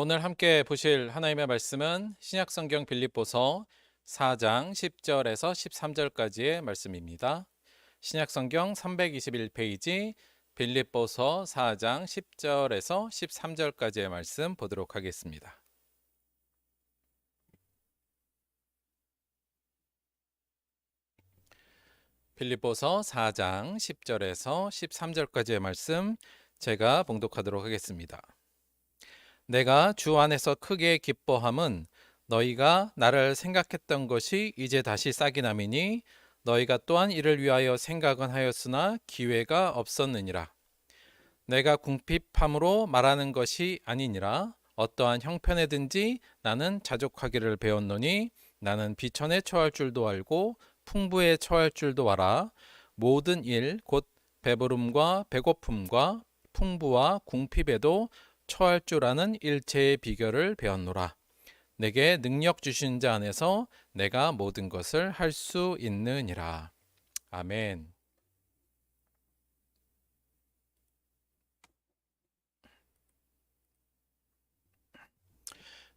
오늘 함께 보실 하나님의 말씀은 신약성경 빌립보서 4장 10절에서 13절까지의 말씀입니다. 신약성경 321페이지 빌립보서 4장 10절에서 13절까지의 말씀 보도록 하겠습니다. 빌립보서 4장 10절에서 13절까지의 말씀 제가 봉독하도록 하겠습니다. 내가 주 안에서 크게 기뻐함은 너희가 나를 생각했던 것이 이제 다시 싹이 남이니 너희가 또한 이를 위하여 생각은 하였으나 기회가 없었느니라. 내가 궁핍함으로 말하는 것이 아니니라. 어떠한 형편에든지 나는 자족하기를 배웠노니 나는 비천에 처할 줄도 알고 풍부에 처할 줄도 알아. 모든 일 곧 배부름과 배고픔과 풍부와 궁핍에도 처할 줄 아는 일체의 비결을 배웠노라. 내게 능력 주신 자 안에서 내가 모든 것을 할 수 있느니라. 아멘.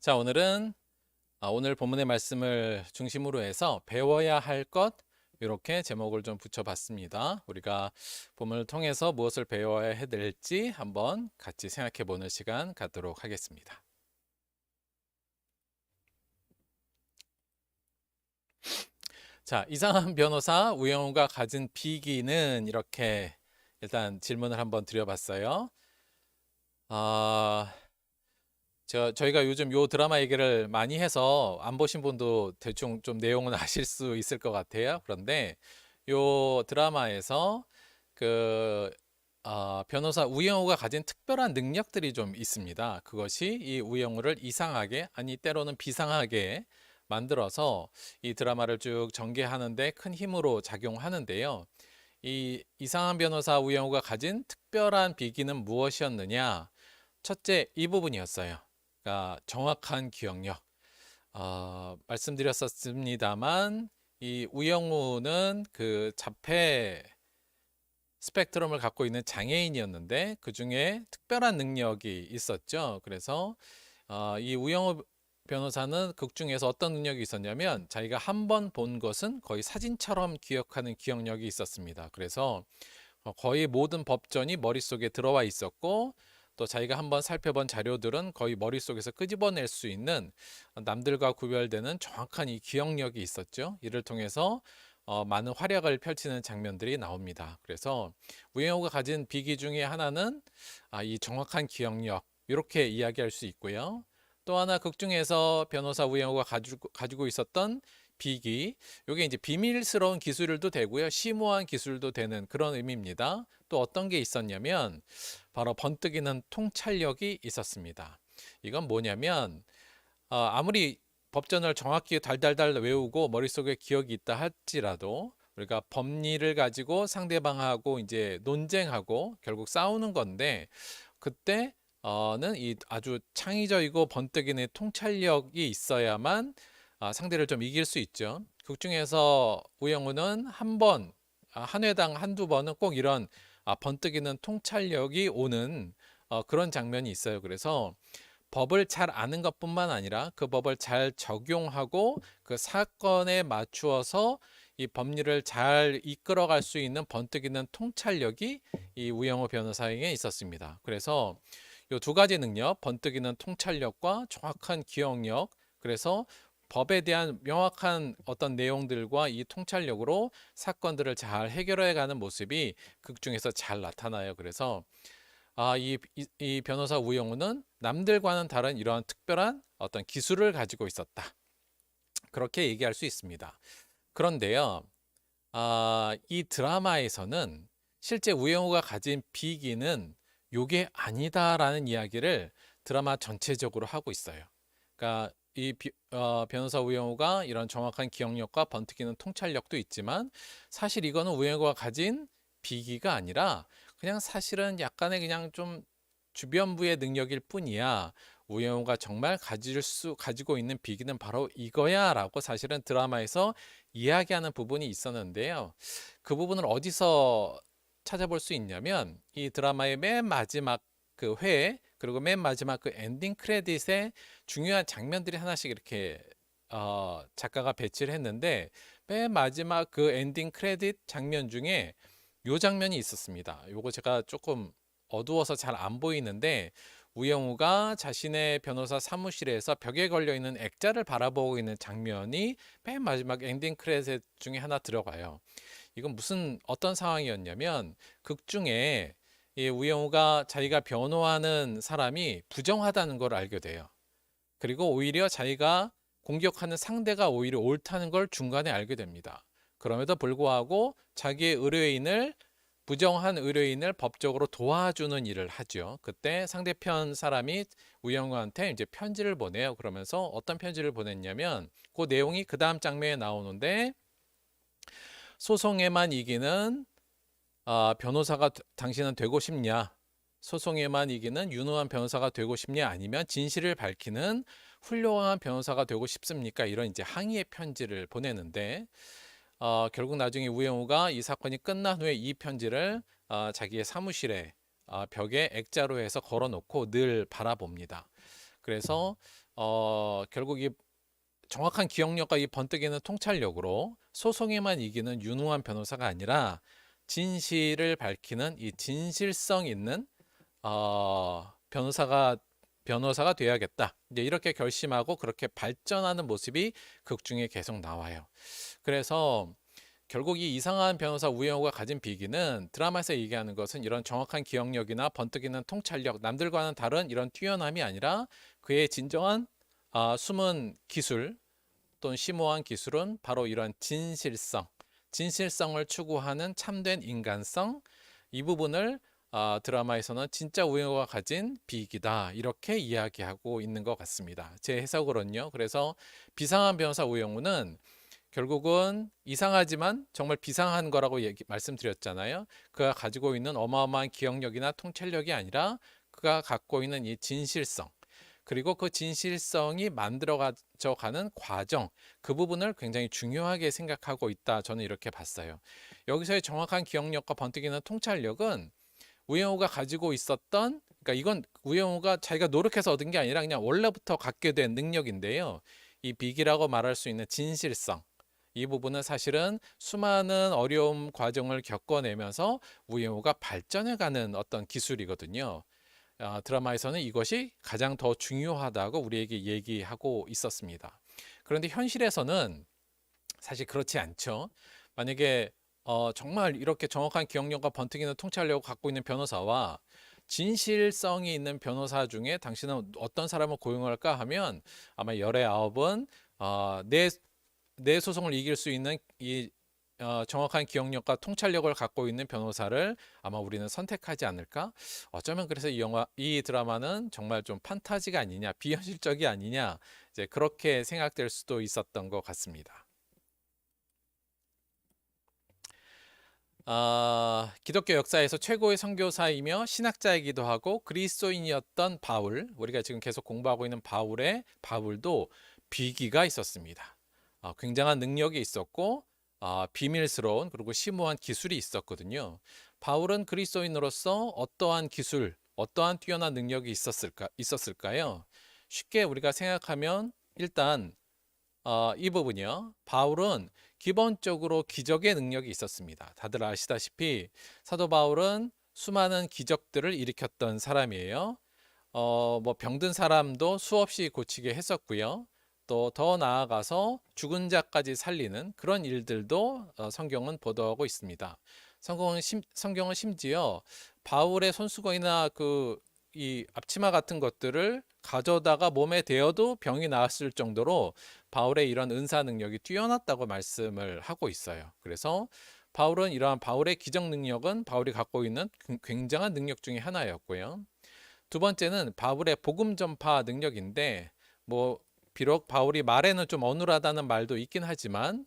자, 오늘 본문의 말씀을 중심으로 해서 배워야 할 것, 이렇게 제목을 좀 붙여봤습니다. 우리가 본문을 통해서 무엇을 배워야 될지 한번 같이 생각해 보는 시간 갖도록 하겠습니다. 자, 이상한 변호사 우영우가 가진 비기는, 이렇게 일단 질문을 한번 드려봤어요. 저희가 요즘 요 드라마 얘기를 많이 해서 안 보신 분도 대충 좀 내용은 아실 수 있을 것 같아요. 그런데 요 드라마에서 변호사 우영우가 가진 특별한 능력들이 좀 있습니다. 그것이 이 우영우를 이상하게, 아니 때로는 비상하게 만들어서 이 드라마를 쭉 전개하는데 큰 힘으로 작용하는데요. 이 이상한 변호사 우영우가 가진 특별한 비기는 무엇이었느냐? 첫째, 이 부분이었어요. 그러니까 정확한 기억력. 말씀드렸었습니다만 이 우영우는 그 자폐 스펙트럼을 갖고 있는 장애인이었는데 그 중에 특별한 능력이 있었죠. 그래서 이 우영우 변호사는 극 중에서 어떤 능력이 있었냐면, 자기가 한 번 본 것은 거의 사진처럼 기억하는 기억력이 있었습니다. 그래서 거의 모든 법전이 머릿속에 들어와 있었고, 또 자기가 한번 살펴본 자료들은 거의 머릿속에서 끄집어낼 수 있는, 남들과 구별되는 정확한 이 기억력이 있었죠. 이를 통해서 많은 활약을 펼치는 장면들이 나옵니다. 그래서 우영우가 가진 비기 중에 하나는 이 정확한 기억력, 이렇게 이야기할 수 있고요. 또 하나, 극 중에서 변호사 우영우가 가지고 있었던 비기, 이게 이제 비밀스러운 기술도 되고요, 심오한 기술도 되는 그런 의미입니다. 또 어떤 게 있었냐면 바로 번뜩이는 통찰력이 있었습니다. 이건 뭐냐면, 아무리 법전을 정확히 달달달 외우고 머릿속에 기억이 있다 할지라도 우리가 법리를 가지고 상대방하고 이제 논쟁하고 결국 싸우는 건데, 그때는 이 아주 창의적이고 번뜩이는 통찰력이 있어야만 상대를 좀 이길 수 있죠. 극 중에서 우영우는 한 회당 한두 번은 꼭 이런 번뜩이는 통찰력이 오는 그런 장면이 있어요. 그래서 법을 잘 아는 것뿐만 아니라 그 법을 잘 적용하고 그 사건에 맞추어서 이 법리를 잘 이끌어갈 수 있는 번뜩이는 통찰력이 이 우영우 변호사에게 있었습니다. 그래서 이 두 가지 능력, 번뜩이는 통찰력과 정확한 기억력, 그래서 법에 대한 명확한 어떤 내용들과 이 통찰력으로 사건들을 잘 해결해가는 모습이 극 중에서 잘 나타나요. 그래서 이 변호사 우영우는 남들과는 다른 이러한 특별한 어떤 기술을 가지고 있었다, 그렇게 얘기할 수 있습니다. 그런데요, 이 드라마에서는 실제 우영우가 가진 비기는 요게 아니다라는 이야기를 드라마 전체적으로 하고 있어요. 그러니까 변호사 우영우가 이런 정확한 기억력과 번뜩이는 통찰력도 있지만, 사실 이거는 우영우가 가진 비기가 아니라 그냥 사실은 약간의 그냥 좀 주변부의 능력일 뿐이야. 우영우가 정말 가지고 있는 비기는 바로 이거야 라고 사실은 드라마에서 이야기하는 부분이 있었는데요. 그 부분을 어디서 찾아볼 수 있냐면, 이 드라마의 맨 마지막 그 회에 그리고 맨 마지막 그 엔딩 크레딧에 중요한 장면들이 하나씩 이렇게 작가가 배치를 했는데, 맨 마지막 그 엔딩 크레딧 장면 중에 요 장면이 있었습니다. 요거 제가 조금 어두워서 잘 안 보이는데, 우영우가 자신의 변호사 사무실에서 벽에 걸려 있는 액자를 바라보고 있는 장면이 맨 마지막 엔딩 크레딧 중에 하나 들어가요. 이건 무슨 어떤 상황이었냐면, 극 중에 이 우영우가 자기가 변호하는 사람이 부정하다는 걸 알게 돼요. 그리고 오히려 자기가 공격하는 상대가 오히려 옳다는 걸 중간에 알게 됩니다. 그럼에도 불구하고 자기의 의뢰인을, 부정한 의뢰인을 법적으로 도와주는 일을 하죠. 그때 상대편 사람이 우영우한테 이제 편지를 보내요. 그러면서 어떤 편지를 보냈냐면, 그 내용이 그 다음 장면에 나오는데, 소송에만 이기는 변호사가 당신은 되고 싶냐? 소송에만 이기는 유능한 변호사가 되고 싶냐? 아니면 진실을 밝히는 훌륭한 변호사가 되고 싶습니까? 이런 이제 항의의 편지를 보내는데, 결국 나중에 우영우가 이 사건이 끝난 후에 이 편지를 자기의 사무실에 벽에 액자로 해서 걸어놓고 늘 바라봅니다. 그래서 결국 이 정확한 기억력과 이 번뜩이는 통찰력으로 소송에만 이기는 유능한 변호사가 아니라 진실을 밝히는 이 진실성 있는 변호사가 돼야겠다. 이제 이렇게 결심하고 그렇게 발전하는 모습이 극 중에 계속 나와요. 그래서 결국 이 이상한 변호사 우영우가 가진 비기는, 드라마에서 얘기하는 것은 이런 정확한 기억력이나 번뜩이는 통찰력, 남들과는 다른 이런 뛰어남이 아니라 그의 진정한 숨은 기술 또는 심오한 기술은 바로 이런 진실성을 추구하는 참된 인간성, 이 부분을 드라마에서는 진짜 우영우가 가진 비기다, 이렇게 이야기하고 있는 것 같습니다. 제 해석으로는요. 그래서 비상한 변호사 우영우는 결국은 이상하지만 정말 비상한 거라고 말씀드렸잖아요. 그가 가지고 있는 어마어마한 기억력이나 통찰력이 아니라 그가 갖고 있는 이 진실성, 그리고 그 진실성이 만들어져 가는 과정, 그 부분을 굉장히 중요하게 생각하고 있다, 저는 이렇게 봤어요. 여기서의 정확한 기억력과 번뜩이는 통찰력은 우영우가 가지고 있었던, 그러니까 이건 우영우가 자기가 노력해서 얻은 게 아니라 그냥 원래부터 갖게 된 능력인데요. 이 비기라고 말할 수 있는 진실성, 이 부분은 사실은 수많은 어려움 과정을 겪어내면서 우영우가 발전해가는 어떤 기술이거든요. 드라마에서는 이것이 가장 더 중요하다고 우리에게 얘기하고 있었습니다. 그런데 현실에서는 사실 그렇지 않죠. 만약에 정말 이렇게 정확한 기억력과 번뜩이는 통찰력을 갖고 있는 변호사와 진실성이 있는 변호사 중에 당신은 어떤 사람을 고용할까 하면, 아마 열의 아홉은 내 소송을 이길 수 있는 이 정확한 기억력과 통찰력을 갖고 있는 변호사를 아마 우리는 선택하지 않을까? 어쩌면 그래서 이 드라마는 정말 좀 판타지가 아니냐, 비현실적이 아니냐, 이제 그렇게 생각될 수도 있었던 것 같습니다. 기독교 역사에서 최고의 선교사이며 신학자이기도 하고 그리스도인이었던 바울, 우리가 지금 계속 공부하고 있는 바울도 비기가 있었습니다. 굉장한 능력이 있었고 비밀스러운 그리고 심오한 기술이 있었거든요. 바울은 그리스도인으로서 어떠한 기술, 어떠한 뛰어난 능력이 있었을까요? 쉽게 우리가 생각하면 일단 이 부분이요. 바울은 기본적으로 기적의 능력이 있었습니다. 다들 아시다시피 사도 바울은 수많은 기적들을 일으켰던 사람이에요. 뭐 병든 사람도 수없이 고치게 했었고요. 또 더 나아가서 죽은 자까지 살리는 그런 일들도 성경은 보도하고 있습니다. 성경은 심지어 바울의 손수건이나 이 앞치마 같은 것들을 가져다가 몸에 대어도 병이 나았을 정도로 바울의 이런 은사 능력이 뛰어났다고 말씀을 하고 있어요. 그래서 바울은 이러한 바울의 기적 능력은 바울이 갖고 있는 굉장한 능력 중에 하나였고요. 두 번째는 바울의 복음 전파 능력인데, 뭐 비록 바울이 말에는 좀 어눌하다는 말도 있긴 하지만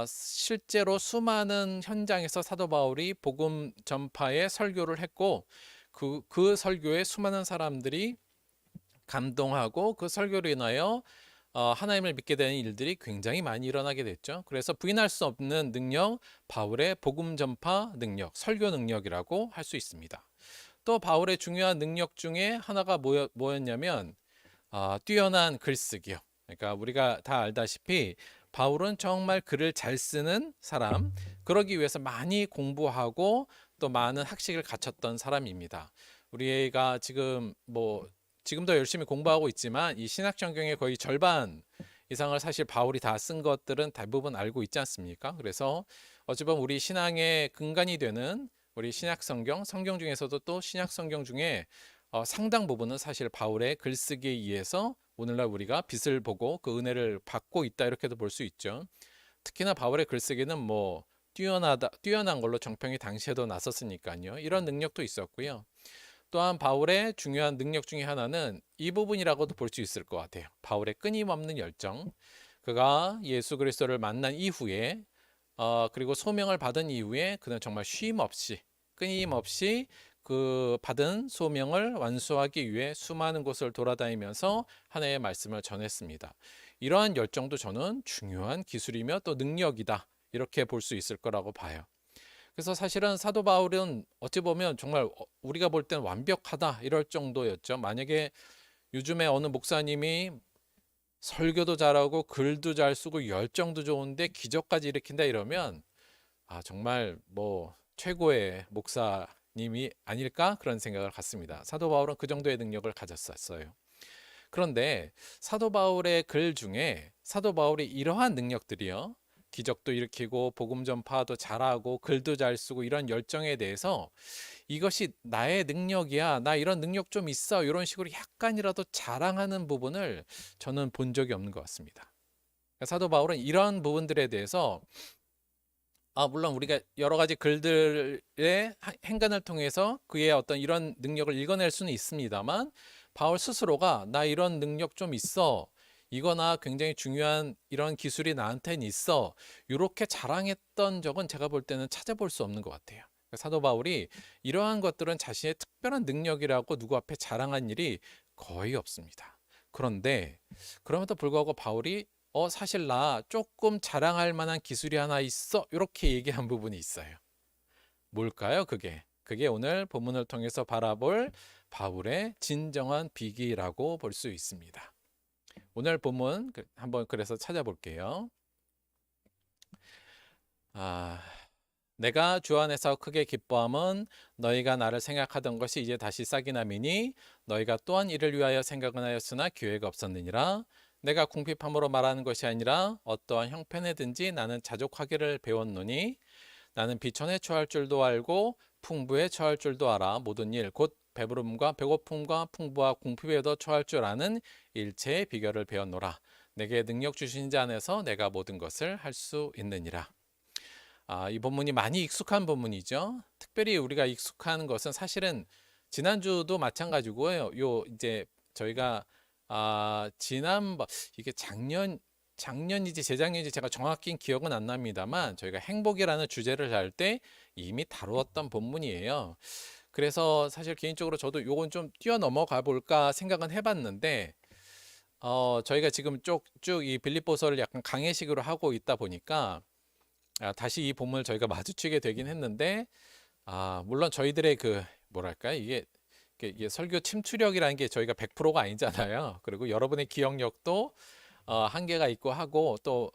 실제로 수많은 현장에서 사도 바울이 복음 전파에 설교를 했고, 그 설교에 수많은 사람들이 감동하고 그 설교로 인하여 하나님을 믿게 되는 일들이 굉장히 많이 일어나게 됐죠. 그래서 부인할 수 없는 능력, 바울의 복음 전파 능력, 설교 능력이라고 할 수 있습니다. 또 바울의 중요한 능력 중에 하나가 뭐였냐면 뛰어난 글쓰기요. 그러니까 우리가 다 알다시피 바울은 정말 글을 잘 쓰는 사람, 그러기 위해서 많이 공부하고 또 많은 학식을 갖췄던 사람입니다. 우리가 지금도 열심히 공부하고 있지만 이 신약성경의 거의 절반 이상을 사실 바울이 다 쓴 것들은 대부분 알고 있지 않습니까? 그래서 어찌 보면 우리 신앙의 근간이 되는 우리 신약성경, 성경 중에서도 또 신약성경 중에 상당 부분은 사실 바울의 글쓰기에 의해서 오늘날 우리가 빛을 보고 그 은혜를 받고 있다, 이렇게도 볼 수 있죠. 특히나 바울의 글쓰기는 뛰어난 걸로 정평이 당시에도 났었으니까요. 이런 능력도 있었고요. 또한 바울의 중요한 능력 중에 하나는 이 부분이라고도 볼 수 있을 것 같아요. 바울의 끊임없는 열정. 그가 예수 그리스도를 만난 이후에 그리고 소명을 받은 이후에 그는 정말 끊임없이 그 받은 소명을 완수하기 위해 수많은 곳을 돌아다니면서 하나님의 말씀을 전했습니다. 이러한 열정도 저는 중요한 기술이며 또 능력이다, 이렇게 볼 수 있을 거라고 봐요. 그래서 사실은 사도 바울은 어찌 보면 정말 우리가 볼 때는 완벽하다 이럴 정도였죠. 만약에 요즘에 어느 목사님이 설교도 잘하고 글도 잘 쓰고 열정도 좋은데 기적까지 일으킨다 이러면 정말 최고의 목사님이 아닐까, 그런 생각을 갖습니다. 사도 바울은 그 정도의 능력을 가졌었어요. 그런데 사도 바울의 글 중에 사도 바울이 이러한 능력들이요, 기적도 일으키고 복음 전파도 잘하고 글도 잘 쓰고 이런 열정에 대해서 이것이 나의 능력이야, 나 이런 능력 좀 있어, 이런 식으로 약간이라도 자랑하는 부분을 저는 본 적이 없는 것 같습니다. 사도 바울은 이런 부분들에 대해서 물론 우리가 여러 가지 글들의 행간을 통해서 그의 어떤 이런 능력을 읽어낼 수는 있습니다만, 바울 스스로가 나 이런 능력 좀 있어, 이거나 굉장히 중요한 이런 기술이 나한테는 있어, 이렇게 자랑했던 적은 제가 볼 때는 찾아볼 수 없는 것 같아요. 사도 바울이 이러한 것들은 자신의 특별한 능력이라고 누구 앞에 자랑한 일이 거의 없습니다. 그런데 그럼에도 불구하고 바울이 사실 나 조금 자랑할 만한 기술이 하나 있어, 이렇게 얘기한 부분이 있어요. 뭘까요? 그게 오늘 본문을 통해서 바라볼 바울의 진정한 비기라고 볼 수 있습니다. 오늘 본문 한번 그래서 찾아볼게요. 내가 주 안에서 크게 기뻐함은 너희가 나를 생각하던 것이 이제 다시 싹이 나미니 너희가 또한 이를 위하여 생각은 하였으나 기회가 없었느니라. 내가 궁핍함으로 말하는 것이 아니라 어떠한 형편에든지 나는 자족하기를 배웠노니 나는 비천에 처할 줄도 알고 풍부에 처할 줄도 알아. 모든 일 곧 배부름과 배고픔과 풍부와 궁핍에도 처할 줄 아는 일체의 비결을 배웠노라. 내게 능력 주신 자 안에서 내가 모든 것을 할 수 있느니라. 이 본문이 많이 익숙한 본문이죠. 특별히 우리가 익숙한 것은 사실은 지난주도 마찬가지고요. 이제 저희가 이게 작년인지 재작년인지 제가 정확히 기억은 안 납니다만, 저희가 행복이라는 주제를 할 때 이미 다루었던 본문이에요. 그래서 사실 개인적으로 저도 요건 좀 뛰어넘어가 볼까 생각은 해봤는데, 저희가 지금 쭉 이 빌립보서를 약간 강해식으로 하고 있다 보니까 다시 이 본문을 저희가 마주치게 되긴 했는데, 물론 저희들의 이게 설교 침투력이라는 게 저희가 100%가 아니잖아요. 그리고 여러분의 기억력도 한계가 있고 하고, 또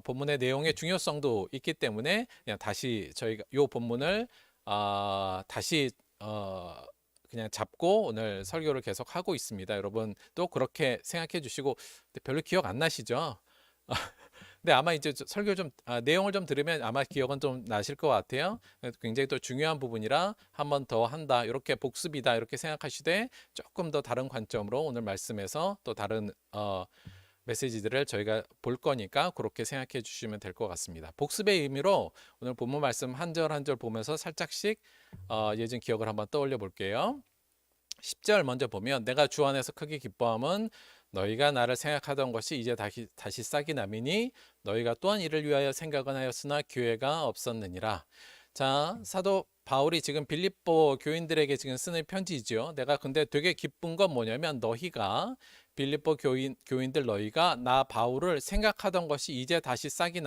본문의 내용의 중요성도 있기 때문에 그냥 다시 저희가 이 본문을 다시 그냥 잡고 오늘 설교를 계속 하고 있습니다. 여러분 또 그렇게 생각해 주시고, 별로 기억 안 나시죠? 근데 아마 이제 설교 내용을 좀 들으면 아마 기억은 좀 나실 것 같아요. 굉장히 또 중요한 부분이라 한 번 더 한다, 이렇게 복습이다, 이렇게 생각하시되 조금 더 다른 관점으로 오늘 말씀에서 또 다른 메시지들을 저희가 볼 거니까 그렇게 생각해 주시면 될 것 같습니다. 복습의 의미로 오늘 본문 말씀 한 절 한 절 보면서 살짝씩 예전 기억을 한번 떠올려 볼게요. 10절 먼저 보면, 내가 주 안에서 크게 기뻐함은 너희가 나를 생각하던 것이 이제 다시 싹이 나미니 너희가 또한 이를 위하여 생각은 하였으나 기회가 없었느니라. 자, 사도 바울이 지금 빌립보 교인들에게 지금 쓰는 편지죠. 내가 근데 되게 기쁜 건 뭐냐면, 빌립보 교인들 너희가 나 바울을 생각하던 것이 이제 다시 싹이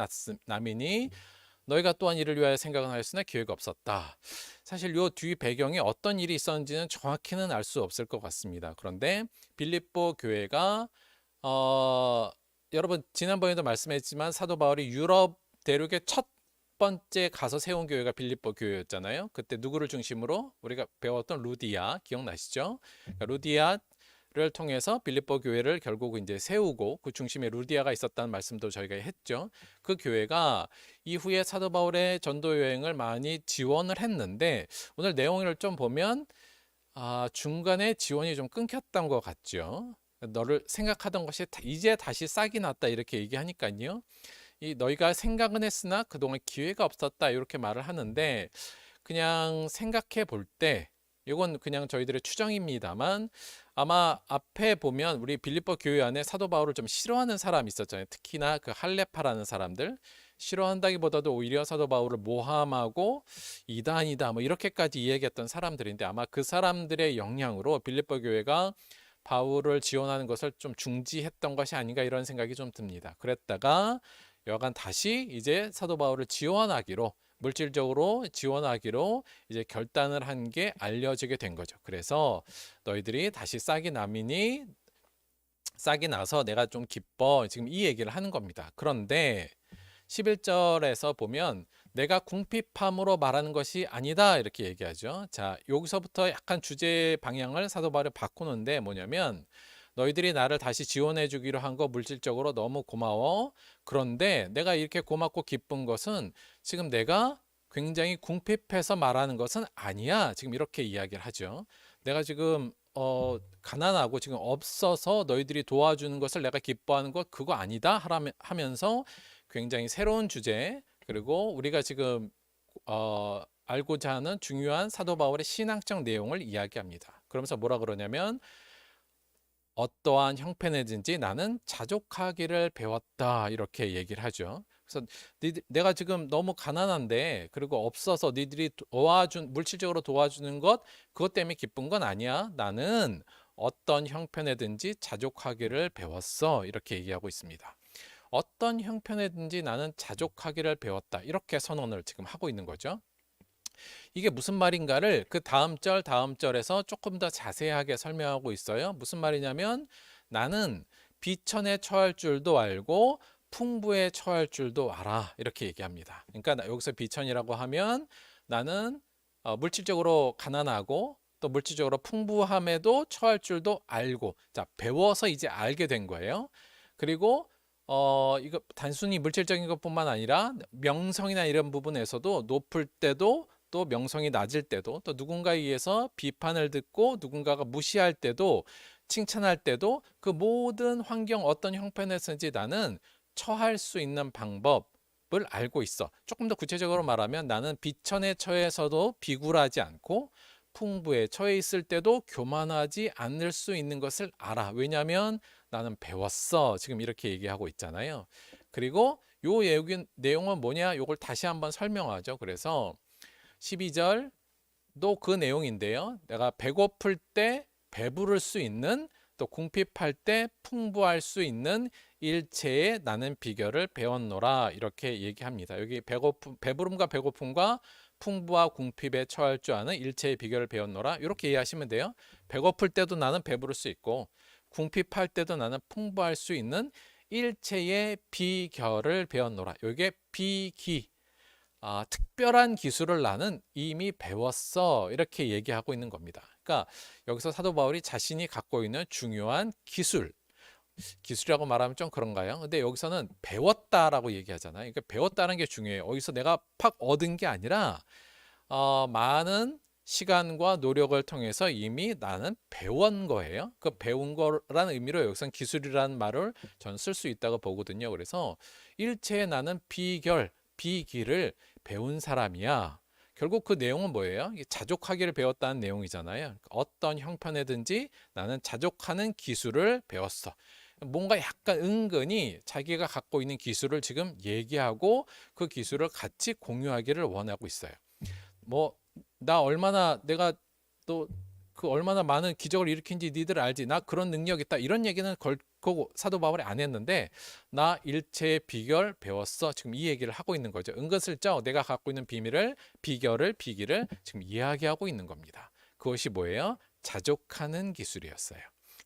나미니 너희가 또한 이를 위하여 생각은 하였으나 기회가 없었다. 사실 요 뒤 배경에 어떤 일이 있었는지는 정확히는 알 수 없을 것 같습니다. 그런데 빌립보 교회가 어, 여러분 지난번에도 말씀했지만 사도 바울이 유럽 대륙의 첫 번째 가서 세운 교회가 빌립보 교회였잖아요. 그때 누구를 중심으로 우리가 배웠던 루디아 기억나시죠? 그러니까 루디아를 통해서 빌립보 교회를 결국 이제 세우고 그 중심에 루디아가 있었다는 말씀도 저희가 했죠. 그 교회가 이후에 사도 바울의 전도 여행을 많이 지원을 했는데 오늘 내용을 좀 보면 중간에 지원이 좀 끊겼던 것 같죠. 너를 생각하던 것이 이제 다시 싹이 났다 이렇게 얘기하니까요. 이 너희가 생각은 했으나 그동안 기회가 없었다 이렇게 말을 하는데 그냥 생각해 볼 때 이건 그냥 저희들의 추정입니다만 아마 앞에 보면 우리 빌립보 교회 안에 사도 바울을 좀 싫어하는 사람이 있었잖아요. 특히나 그 할레파라는 사람들 싫어한다기보다도 오히려 사도 바울을 모함하고 이단이다 뭐 이렇게까지 이야기했던 사람들인데 아마 그 사람들의 영향으로 빌립보 교회가 바울을 지원하는 것을 좀 중지했던 것이 아닌가 이런 생각이 좀 듭니다. 그랬다가 여간 다시 이제 사도 바울을 지원하기로 물질적으로 지원하기로 이제 결단을 한 게 알려지게 된 거죠. 그래서 너희들이 다시 싹이 나미니 싹이 나서 내가 좀 기뻐 지금 이 얘기를 하는 겁니다. 그런데 11절에서 보면 내가 궁핍함으로 말하는 것이 아니다 이렇게 얘기하죠. 자, 여기서부터 약간 주제 방향을 사도 바울이 바꾸는데 뭐냐면 너희들이 나를 다시 지원해 주기로 한 거 물질적으로 너무 고마워. 그런데 내가 이렇게 고맙고 기쁜 것은 지금 내가 굉장히 궁핍해서 말하는 것은 아니야. 지금 이렇게 이야기를 하죠. 내가 지금 가난하고 지금 없어서 너희들이 도와주는 것을 내가 기뻐하는 것 그거 아니다 하면서 굉장히 새로운 주제 그리고 우리가 지금 알고자 하는 중요한 사도 바울의 신앙적 내용을 이야기합니다. 그러면서 뭐라 그러냐면 어떠한 형편이든지 나는 자족하기를 배웠다 이렇게 얘기를 하죠. 그래서 내가 지금 너무 가난한데 그리고 없어서 니들이 물질적으로 도와주는 것 그것 때문에 기쁜 건 아니야. 나는 어떤 형편이든지 자족하기를 배웠어 이렇게 얘기하고 있습니다. 어떤 형편이든지 나는 자족하기를 배웠다 이렇게 선언을 지금 하고 있는 거죠. 이게 무슨 말인가를 그 다음 절에서 조금 더 자세하게 설명하고 있어요. 무슨 말이냐면 나는 비천에 처할 줄도 알고 풍부에 처할 줄도 알아 이렇게 얘기합니다. 그러니까 여기서 비천이라고 하면 나는 물질적으로 가난하고 또 물질적으로 풍부함에도 처할 줄도 알고 자 배워서 이제 알게 된 거예요. 그리고 이거 단순히 물질적인 것뿐만 아니라 명성이나 이런 부분에서도 높을 때도 또 명성이 낮을 때도 또 누군가에 의해서 비판을 듣고 누군가가 무시할 때도 칭찬할 때도 그 모든 환경 어떤 형편에서든지 나는 처할 수 있는 방법을 알고 있어. 조금 더 구체적으로 말하면 나는 비천에 처해서도 비굴하지 않고 풍부에 처해 있을 때도 교만하지 않을 수 있는 것을 알아. 왜냐하면 나는 배웠어. 지금 이렇게 얘기하고 있잖아요. 그리고 요 내용은 뭐냐? 요걸 다시 한번 설명하죠. 그래서 12절도 그 내용인데요. 내가 배고플 때 배부를 수 있는 또 궁핍할 때 풍부할 수 있는 일체의 나는 비결을 배웠노라 이렇게 얘기합니다. 여기 배부름과 배고픔과 풍부와 궁핍에 처할 줄 아는 일체의 비결을 배웠노라 이렇게 이해하시면 돼요. 배고플 때도 나는 배부를 수 있고 궁핍할 때도 나는 풍부할 수 있는 일체의 비결을 배웠노라. 이게 비기 특별한 기술을 나는 이미 배웠어 이렇게 얘기하고 있는 겁니다. 그러니까 여기서 사도 바울이 자신이 갖고 있는 중요한 기술이라고 말하면 좀 그런가요? 근데 여기서는 배웠다라고 얘기하잖아요. 그러니까 배웠다는 게 중요해요. 어디서 내가 팍 얻은 게 아니라 많은 시간과 노력을 통해서 이미 나는 배운 거예요. 그 배운 거라는 의미로 여기서는 기술이라는 말을 저는 쓸 수 있다고 보거든요. 그래서 일체의 나는 비기를 배운 사람이야. 결국 그 내용은 뭐예요? 자족하기를 배웠다는 내용이잖아요. 어떤 형편에든지 나는 자족하는 기술을 배웠어. 뭔가 약간 은근히 자기가 갖고 있는 기술을 지금 얘기하고 그 기술을 같이 공유하기를 원하고 있어요. 뭐 나 얼마나 내가 또 그 얼마나 많은 기적을 일으킨지 니들 알지? 나 그런 능력 있다. 이런 얘기는 걸고 사도 바울이 안 했는데 나 일체의 비결 배웠어. 지금 이 얘기를 하고 있는 거죠. 은근슬쩍 내가 갖고 있는 비밀을 비기를 지금 이야기하고 있는 겁니다. 그것이 뭐예요? 자족하는 기술이었어요.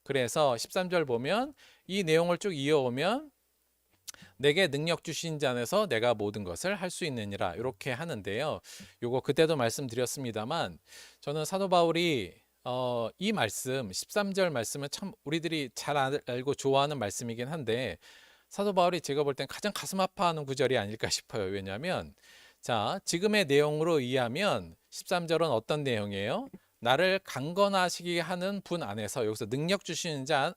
그래서 13절 보면 이 내용을 쭉 이어오면 내게 능력 주신 자 안에서 내가 모든 것을 할 수 있느니라 이렇게 하는데요. 요거 그때도 말씀드렸습니다만 저는 사도 바울이 이 말씀 13절 말씀은 참 우리들이 잘 알고 좋아하는 말씀이긴 한데 사도 바울이 제가 볼 땐 가장 가슴 아파하는 구절이 아닐까 싶어요. 왜냐하면 자 지금의 내용으로 이해하면 13절은 어떤 내용이에요? 나를 강건하시게 하는 분 안에서 여기서 능력 주시는 자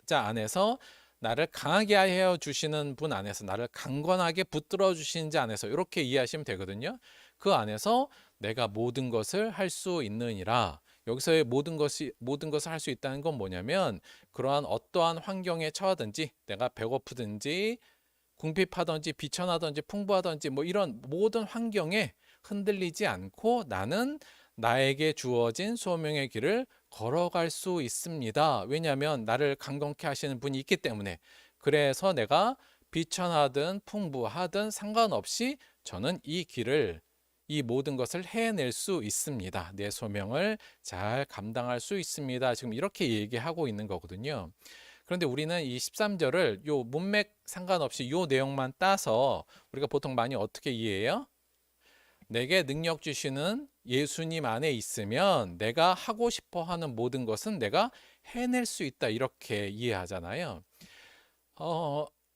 안에서 나를 강하게 하여 주시는 분 안에서 나를 강건하게 붙들어 주시는 자 안에서 이렇게 이해하시면 되거든요. 그 안에서 내가 모든 것을 할 수 있느니라. 여기서의 모든 것을 할 수 있다는 건 뭐냐면 그러한 어떠한 환경에 처하든지 내가 배고프든지 궁핍하든지 비천하든지 풍부하든지 뭐 이런 모든 환경에 흔들리지 않고 나는 나에게 주어진 소명의 길을 걸어갈 수 있습니다. 왜냐하면 나를 강건케 하시는 분이 있기 때문에. 그래서 내가 비천하든 풍부하든 상관없이 저는 이 길을 이 모든 것을 해낼 수 있습니다. 내 소명을 잘 감당할 수 있습니다. 지금 이렇게 얘기하고 있는 거거든요. 그런데 우리는 이 13절을 요 문맥 상관없이 요 내용만 따서 우리가 보통 많이 어떻게 이해해요? 내게 능력 주시는 예수님 안에 있으면 내가 하고 싶어 하는 모든 것은 내가 해낼 수 있다. 이렇게 이해하잖아요.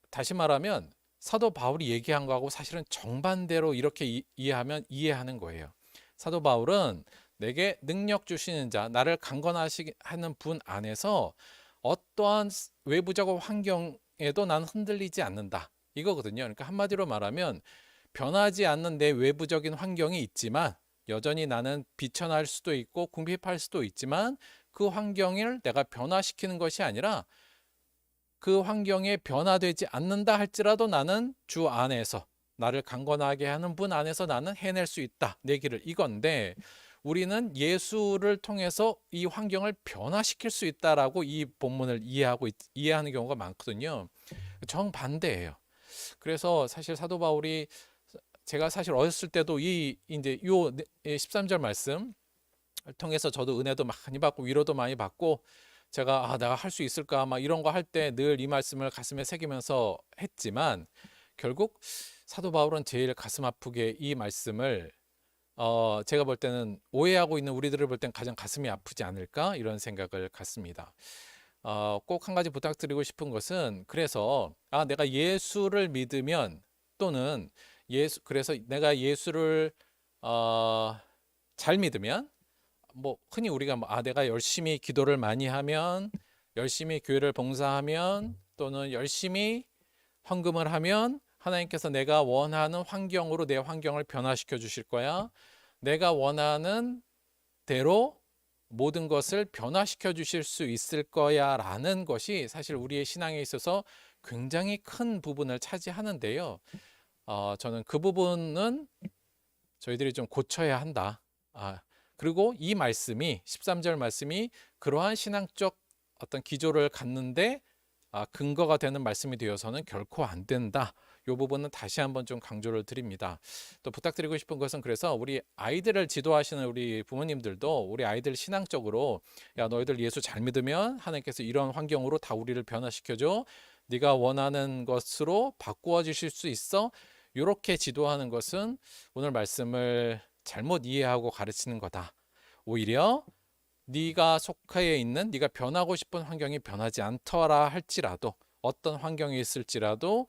다시 말하면 사도 바울이 얘기한 거하고 사실은 정반대로 이렇게 이해하면 이해하는 거예요. 사도 바울은 내게 능력 주시는 자, 나를 강건하시게 하는 분 안에서 어떠한 외부적 환경에도 난 흔들리지 않는다. 이거거든요. 그러니까 한마디로 말하면 변하지 않는 내 외부적인 환경이 있지만 여전히 나는 비천할 수도 있고 궁핍할 수도 있지만 그 환경을 내가 변화시키는 것이 아니라 그 환경에 변화되지 않는다 할지라도 나는 주 안에서 나를 강건하게 하는 분 안에서 나는 해낼 수 있다. 내 길을 이건데 우리는 예수를 통해서 이 환경을 변화시킬 수 있다라고 이 본문을 이해하는 경우가 많거든요. 정반대예요. 그래서 사실 사도 바울이 제가 사실 어렸을 때도 이제 요 13절 말씀 통해서 저도 은혜도 많이 받고 위로도 많이 받고 제가 내가 할 수 있을까 막 이런 거 할 때 늘 이 말씀을 가슴에 새기면서 했지만 결국 사도 바울은 제일 가슴 아프게 이 말씀을 제가 볼 때는 오해하고 있는 우리들을 볼 땐 가장 가슴이 아프지 않을까 이런 생각을 갖습니다. 꼭 한 가지 부탁드리고 싶은 것은 그래서 내가 예수를 믿으면 또는 그래서 내가 예수를 잘 믿으면 뭐 흔히 우리가 내가 열심히 기도를 많이 하면 열심히 교회를 봉사하면 또는 열심히 헌금을 하면 하나님께서 내가 원하는 환경으로 내 환경을 변화시켜 주실 거야. 내가 원하는 대로 모든 것을 변화시켜 주실 수 있을 거야 라는 것이 사실 우리의 신앙에 있어서 굉장히 큰 부분을 차지하는데요. 저는 그 부분은 저희들이 좀 고쳐야 한다. 그리고 이 말씀이 13절 말씀이 그러한 신앙적 어떤 기조를 갖는데 근거가 되는 말씀이 되어서는 결코 안 된다. 이 부분은 다시 한번 좀 강조를 드립니다. 또 부탁드리고 싶은 것은 그래서 우리 아이들을 지도하시는 우리 부모님들도 우리 아이들 신앙적으로 너희들 예수 잘 믿으면 하나님께서 이런 환경으로 다 우리를 변화시켜줘. 네가 원하는 것으로 바꾸어 주실 수 있어. 이렇게 지도하는 것은 오늘 말씀을 잘못 이해하고 가르치는 거다. 오히려 네가 속해 있는 네가 변하고 싶은 환경이 변하지 않더라 할지라도 어떤 환경이 있을지라도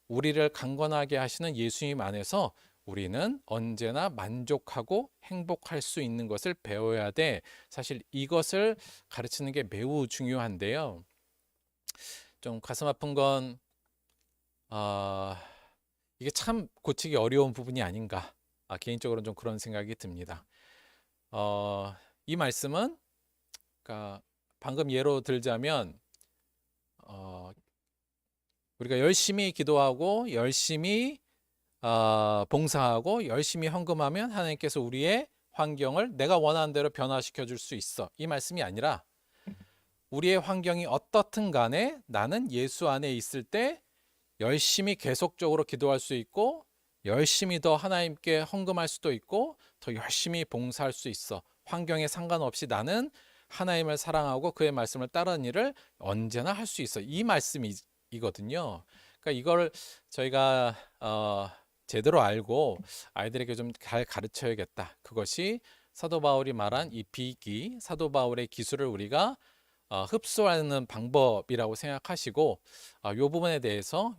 우리를 강건하게 하시는 예수님 안에서 우리는 언제나 만족하고 행복할 수 있는 것을 배워야 돼. 사실 이것을 가르치는 게 매우 중요한데요. 좀 가슴 아픈 건 이게 참 고치기 어려운 부분이 아닌가. 개인적으로는 좀 그런 생각이 듭니다. 이 말씀은 그러니까 방금 예로 들자면 우리가 열심히 기도하고 열심히 봉사하고 열심히 헌금하면 하나님께서 우리의 환경을 내가 원하는 대로 변화시켜 줄 수 있어. 이 말씀이 아니라 우리의 환경이 어떻든 간에 나는 예수 안에 있을 때 열심히 계속적으로 기도할 수 있고 열심히 더 하나님께 헌금할 수도 있고 더 열심히 봉사할 수 있어. 환경에 상관없이 나는 하나님을 사랑하고 그의 말씀을 따르는 일을 언제나 할 수 있어. 이 말씀이거든요. 그러니까 이걸 저희가 제대로 알고 아이들에게 좀 잘 가르쳐야겠다. 그것이 사도 바울이 말한 이 비기, 사도 바울의 기술을 우리가 흡수하는 방법이라고 생각하시고 이 부분에 대해서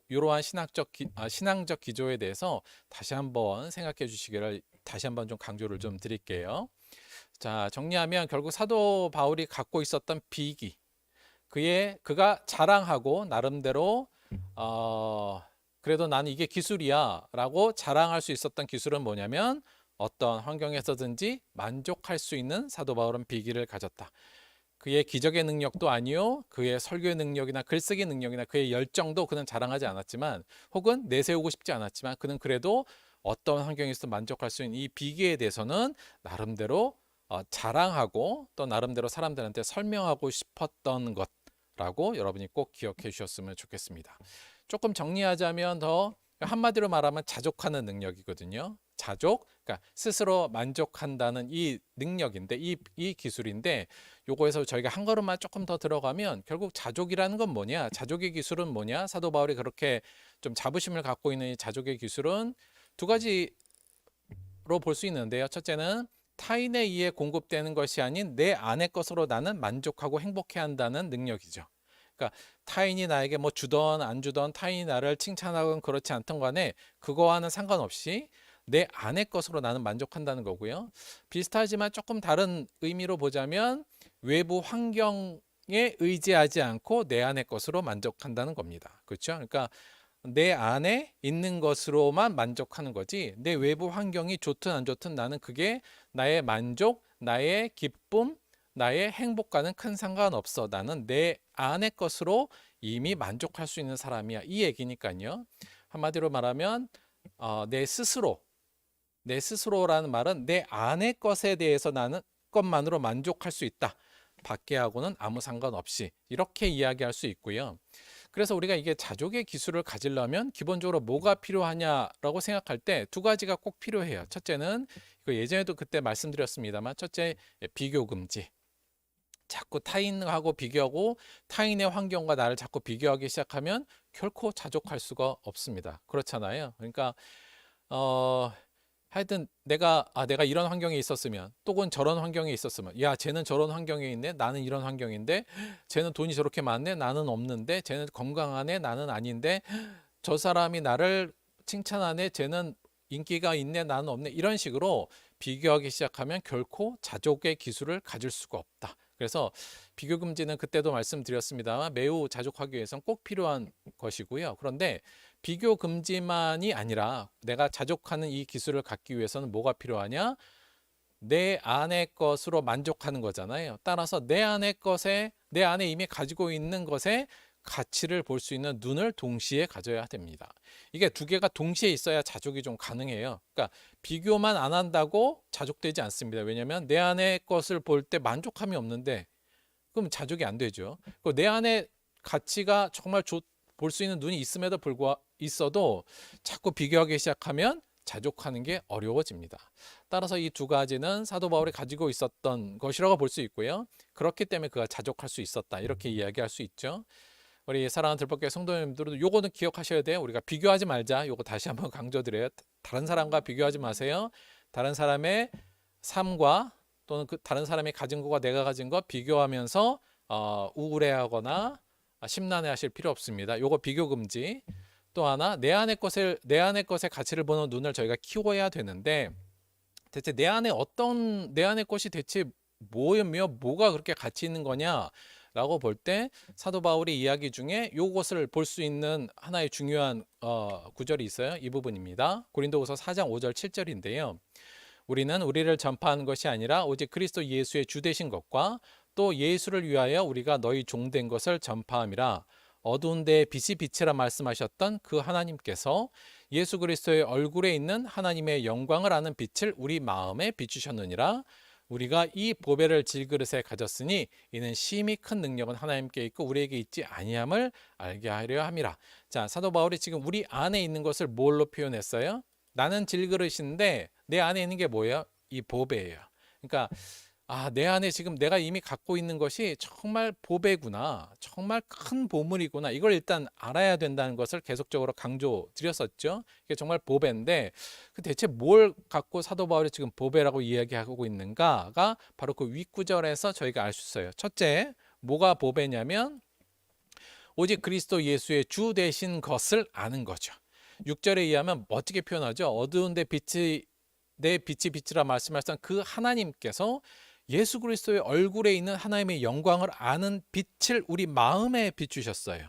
이러한 신앙적 기조에 대해서 다시 한번 생각해 주시기를 다시 한번 좀 강조를 좀 드릴게요. 자, 정리하면 결국 사도 바울이 갖고 있었던 비기, 그가 자랑하고 나름대로 그래도 나는 이게 기술이야 라고 자랑할 수 있었던 기술은 뭐냐면 어떤 환경에서든지 만족할 수 있는 사도 바울은 비기를 가졌다. 그의 기적의 능력도 아니요, 그의 설교의 능력이나 글쓰기 능력이나 그의 열정도 그는 자랑하지 않았지만, 혹은 내세우고 싶지 않았지만, 그는 그래도 어떤 환경에서도 만족할 수 있는 이 비기에 대해서는 나름대로 자랑하고 또 나름대로 사람들한테 설명하고 싶었던 것라고 여러분이 꼭 기억해 주셨으면 좋겠습니다. 조금 정리하자면 더 한마디로 말하면 자족하는 능력이거든요. 자족, 그러니까 스스로 만족한다는 이 능력인데 이 기술인데 요거에서 저희가 한 걸음만 조금 더 들어가면 결국 자족이라는 건 뭐냐? 자족의 기술은 뭐냐? 사도 바울이 그렇게 좀 자부심을 갖고 있는 이 자족의 기술은 두 가지로 볼 수 있는데요. 첫째는 타인에 의해 공급되는 것이 아닌 내 안의 것으로 나는 만족하고 행복해 한다는 능력이죠. 그러니까 타인이 나에게 뭐 주던 안 주던, 타인이 나를 칭찬하건 그렇지 않던 간에 그거와는 상관없이 내 안의 것으로 나는 만족한다는 거고요. 비슷하지만 조금 다른 의미로 보자면 외부 환경에 의지하지 않고 내 안의 것으로 만족한다는 겁니다. 그렇죠? 그러니까 내 안에 있는 것으로만 만족하는 거지, 내 외부 환경이 좋든 안 좋든 나는 그게 나의 만족, 나의 기쁨, 나의 행복과는 큰 상관없어. 나는 내 안의 것으로 이미 만족할 수 있는 사람이야. 이 얘기니까요. 한마디로 말하면 내 스스로라는 말은 내 안의 것에 대해서 나는 것만으로 만족할 수 있다. 밖에하고는 아무 상관없이, 이렇게 이야기할 수 있고요. 그래서 우리가 이게 자족의 기술을 가지려면 기본적으로 뭐가 필요하냐라고 생각할 때 두 가지가 꼭 필요해요. 첫째는 이거 예전에도 그때 말씀드렸습니다만, 첫째 비교 금지. 자꾸 타인하고 비교하고 타인의 환경과 나를 자꾸 비교하기 시작하면 결코 자족할 수가 없습니다. 그렇잖아요. 그러니까 하여튼 내가 이런 환경에 있었으면, 또는 저런 환경에 있었으면, 야 쟤는 저런 환경에 있네, 나는 이런 환경인데, 쟤는 돈이 저렇게 많네, 나는 없는데, 쟤는 건강하네, 나는 아닌데, 저 사람이 나를 칭찬하네, 쟤는 인기가 있네, 나는 없네, 이런 식으로 비교하기 시작하면 결코 자족의 기술을 가질 수가 없다. 그래서 비교 금지는 그때도 말씀드렸습니다만 매우 자족하기 위해서는 꼭 필요한 것이고요. 그런데 비교 금지만이 아니라 내가 자족하는 이 기술을 갖기 위해서는 뭐가 필요하냐? 내 안의 것으로 만족하는 거잖아요. 따라서 내 안에 이미 가지고 있는 것에 가치를 볼 수 있는 눈을 동시에 가져야 됩니다. 이게 두 개가 동시에 있어야 자족이 좀 가능해요. 그러니까 비교만 안 한다고 자족되지 않습니다. 왜냐하면 내 안의 것을 볼 때 만족함이 없는데 그럼 자족이 안 되죠. 내 안에 가치가 정말 볼 수 있는 눈이 있음에도 불구하고 있어도 자꾸 비교하기 시작하면 자족하는 게 어려워집니다. 따라서 이 두 가지는 사도 바울이 가지고 있었던 것이라고 볼 수 있고요. 그렇기 때문에 그가 자족할 수 있었다, 이렇게 이야기할 수 있죠. 우리 사랑하는 들법교회 성도님들도 요거는 기억하셔야 돼요. 우리가 비교하지 말자. 요거 다시 한번 강조드려요. 다른 사람과 비교하지 마세요. 다른 사람의 삶과 또는 다른 사람이 가진 것과 내가 가진 것 비교하면서 우울해하거나 심란해하실 필요 없습니다. 요거 비교 금지. 또 하나, 내 안의 것의 가치를 보는 눈을 저희가 키워야 되는데, 대체 내 안의 것이 대체 뭐가 그렇게 가치 있는 거냐? 라고 볼 때 사도 바울의 이야기 중에 요것을 볼 수 있는 하나의 중요한 구절이 있어요. 이 부분입니다. 고린도후서 4장 5절 7절인데요. 우리는 우리를 전파하는 것이 아니라 오직 그리스도 예수의 주 되신 것과 또 예수를 위하여 우리가 너희 종된 것을 전파함이라. 어두운 데에 빛이 빛이라 말씀하셨던 그 하나님께서 예수 그리스도의 얼굴에 있는 하나님의 영광을 아는 빛을 우리 마음에 비추셨느니라. 우리가 이 보배를 질그릇에 가졌으니 이는 심히 큰 능력은 하나님께 있고 우리에게 있지 아니함을 알게 하려 함이라. 자, 사도 바울이 지금 우리 안에 있는 것을 뭘로 표현했어요? 나는 질그릇인데 내 안에 있는 게 뭐예요? 이 보배예요. 그러니까 내 안에 지금 내가 이미 갖고 있는 것이 정말 보배구나. 정말 큰 보물이구나. 이걸 일단 알아야 된다는 것을 계속적으로 강조드렸었죠. 이게 정말 보배인데 대체 뭘 갖고 사도 바울이 지금 보배라고 이야기하고 있는가가 바로 그 윗구절에서 저희가 알 수 있어요. 첫째, 뭐가 보배냐면 오직 그리스도 예수의 주 되신 것을 아는 거죠. 6절에 의하면 멋지게 표현하죠. 어두운 데 빛이 내 빛이 빛이라 말씀하셨던 그 하나님께서 예수 그리스도의 얼굴에 있는 하나님의 영광을 아는 빛을 우리 마음에 비추셨어요.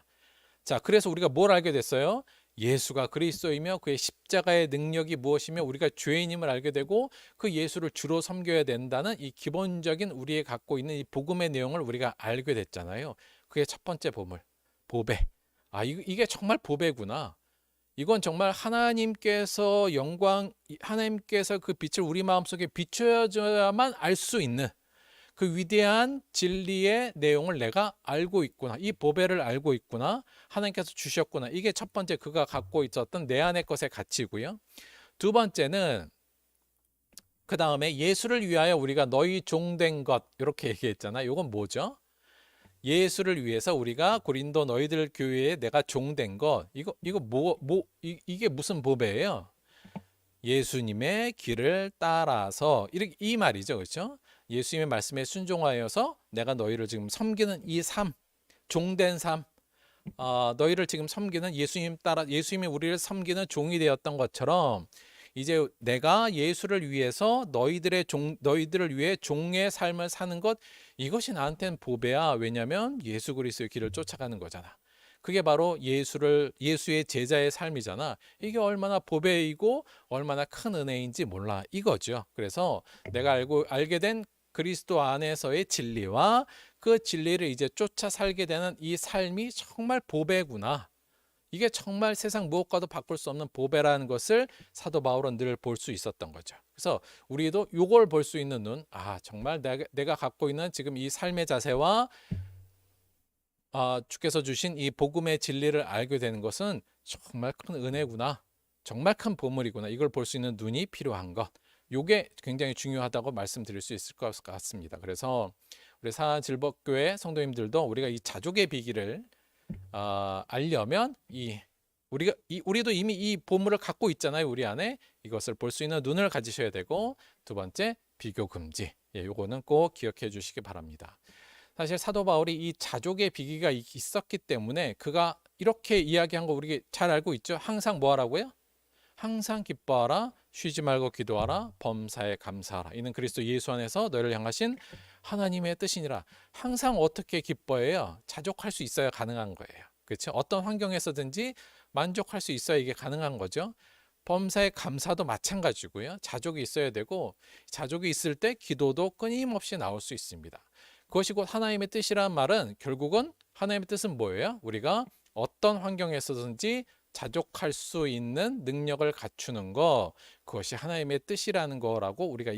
자, 그래서 우리가 뭘 알게 됐어요? 예수가 그리스도이며 그의 십자가의 능력이 무엇이며 우리가 죄인임을 알게 되고 그 예수를 주로 섬겨야 된다는 이 기본적인 우리의 갖고 있는 이 복음의 내용을 우리가 알게 됐잖아요. 그게 첫 번째 보물, 보배. 이게 정말 보배구나. 이건 정말 하나님께서 하나님께서 그 빛을 우리 마음속에 비춰줘야만 알 수 있는 그 위대한 진리의 내용을 내가 알고 있구나. 이 보배를 알고 있구나. 하나님께서 주셨구나. 이게 첫 번째 그가 갖고 있었던 내 안의 것의 가치고요. 두 번째는 그 다음에 예수를 위하여 우리가 너희 종된 것 이렇게 얘기했잖아요. 이건 뭐죠? 예수를 위해서 우리가 고린도 너희들 교회에 내가 종된 것 이거 이게 무슨 보배예요? 예수님의 길을 따라서 이 말이죠, 그렇죠? 예수님의 말씀에 순종하여서 내가 너희를 지금 섬기는 이 삶, 종된 삶, 너희를 지금 섬기는 예수님이 우리를 섬기는 종이 되었던 것처럼 이제 내가 예수를 위해서 너희들을 위해 종의 삶을 사는 것 이것이 나한테는 보배야. 왜냐하면 예수 그리스도의 길을 쫓아가는 거잖아. 그게 바로 예수의 제자의 삶이잖아. 이게 얼마나 보배이고 얼마나 큰 은혜인지 몰라 이거죠. 그래서 내가 알게 된 그리스도 안에서의 진리와 그 진리를 이제 쫓아 살게 되는 이 삶이 정말 보배구나. 이게 정말 세상 무엇과도 바꿀 수 없는 보배라는 것을 사도 바울은 늘 볼 수 있었던 거죠. 그래서 우리도 이걸 볼 수 있는 눈, 정말 내가 갖고 있는 지금 이 삶의 자세와 주께서 주신 이 복음의 진리를 알게 되는 것은 정말 큰 은혜구나. 정말 큰 보물이구나. 이걸 볼 수 있는 눈이 필요한 것. 이게 굉장히 중요하다고 말씀드릴 수 있을 것 같습니다. 그래서 우리 사질법교회 성도님들도 우리가 이 자족의 비기를 알려면 우리도 이미 이 보물을 갖고 있잖아요. 우리 안에 이것을 볼 수 있는 눈을 가지셔야 되고 두 번째 비교 금지. 요거는 꼭 기억해 주시기 바랍니다. 사실 사도 바울이 이 자족의 비기가 있었기 때문에 그가 이렇게 이야기한 거 우리 잘 알고 있죠. 항상 뭐 하라고요? 항상 기뻐하라, 쉬지 말고 기도하라, 범사에 감사하라. 이는 그리스도 예수 안에서 너를 향하신 하나님의 뜻이니라. 항상 어떻게 기뻐해요? 자족할 수 있어야 가능한 거예요. 그렇죠? 어떤 환경에서든지 만족할 수 있어야 이게 가능한 거죠. 범사에 감사도 마찬가지고요. 자족이 있어야 되고 자족이 있을 때 기도도 끊임없이 나올 수 있습니다. 그것이 곧 하나님의 뜻이라는 말은 결국은 하나님의 뜻은 뭐예요? 우리가 어떤 환경에서든지 자족할 수 있는 능력을 갖추는 거, 그것이 하나님의 뜻이라는 거라고 우리가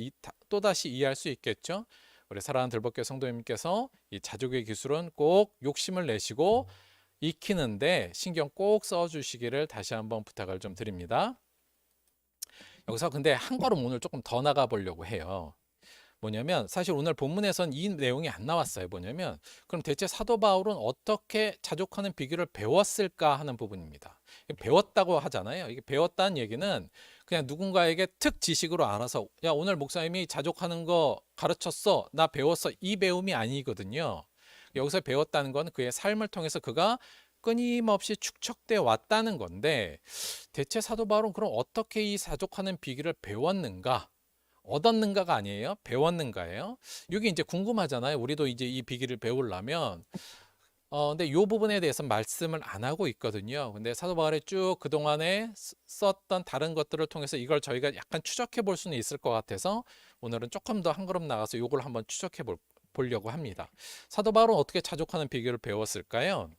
또다시 이해할 수 있겠죠. 우리 사랑하는 들법교 성도님께서 이 자족의 기술은 꼭 욕심을 내시고 익히는데 신경 꼭 써주시기를 다시 한번 부탁을 좀 드립니다. 여기서 근데 한 걸음 오늘 조금 더 나가 보려고 해요. 뭐냐면 사실 오늘 본문에선 이 내용이 안 나왔어요. 뭐냐면 그럼 대체 사도 바울은 어떻게 자족하는 비결을 배웠을까 하는 부분입니다. 배웠다고 하잖아요. 이게 배웠다는 얘기는 그냥 누군가에게 특 지식으로 알아서 야 오늘 목사님이 자족하는 거 가르쳤어. 나 배웠어. 이 배움이 아니거든요. 여기서 배웠다는 건 그의 삶을 통해서 그가 끊임없이 축적돼 왔다는 건데 대체 사도 바울은 그럼 어떻게 이 자족하는 비결을 배웠는가? 얻었는가가 아니에요. 배웠는가예요. 이게 이제 궁금하잖아요. 우리도 이제 이 비결을 배우려면 근데 이 부분에 대해서 말씀을 안 하고 있거든요. 근데 사도 바울이 쭉 그동안에 썼던 다른 것들을 통해서 이걸 저희가 약간 추적해 볼 수는 있을 것 같아서 오늘은 조금 더 한 걸음 나가서 이걸 한번 추적해 보려고 합니다. 사도 바울은 어떻게 자족하는 비결을 배웠을까요?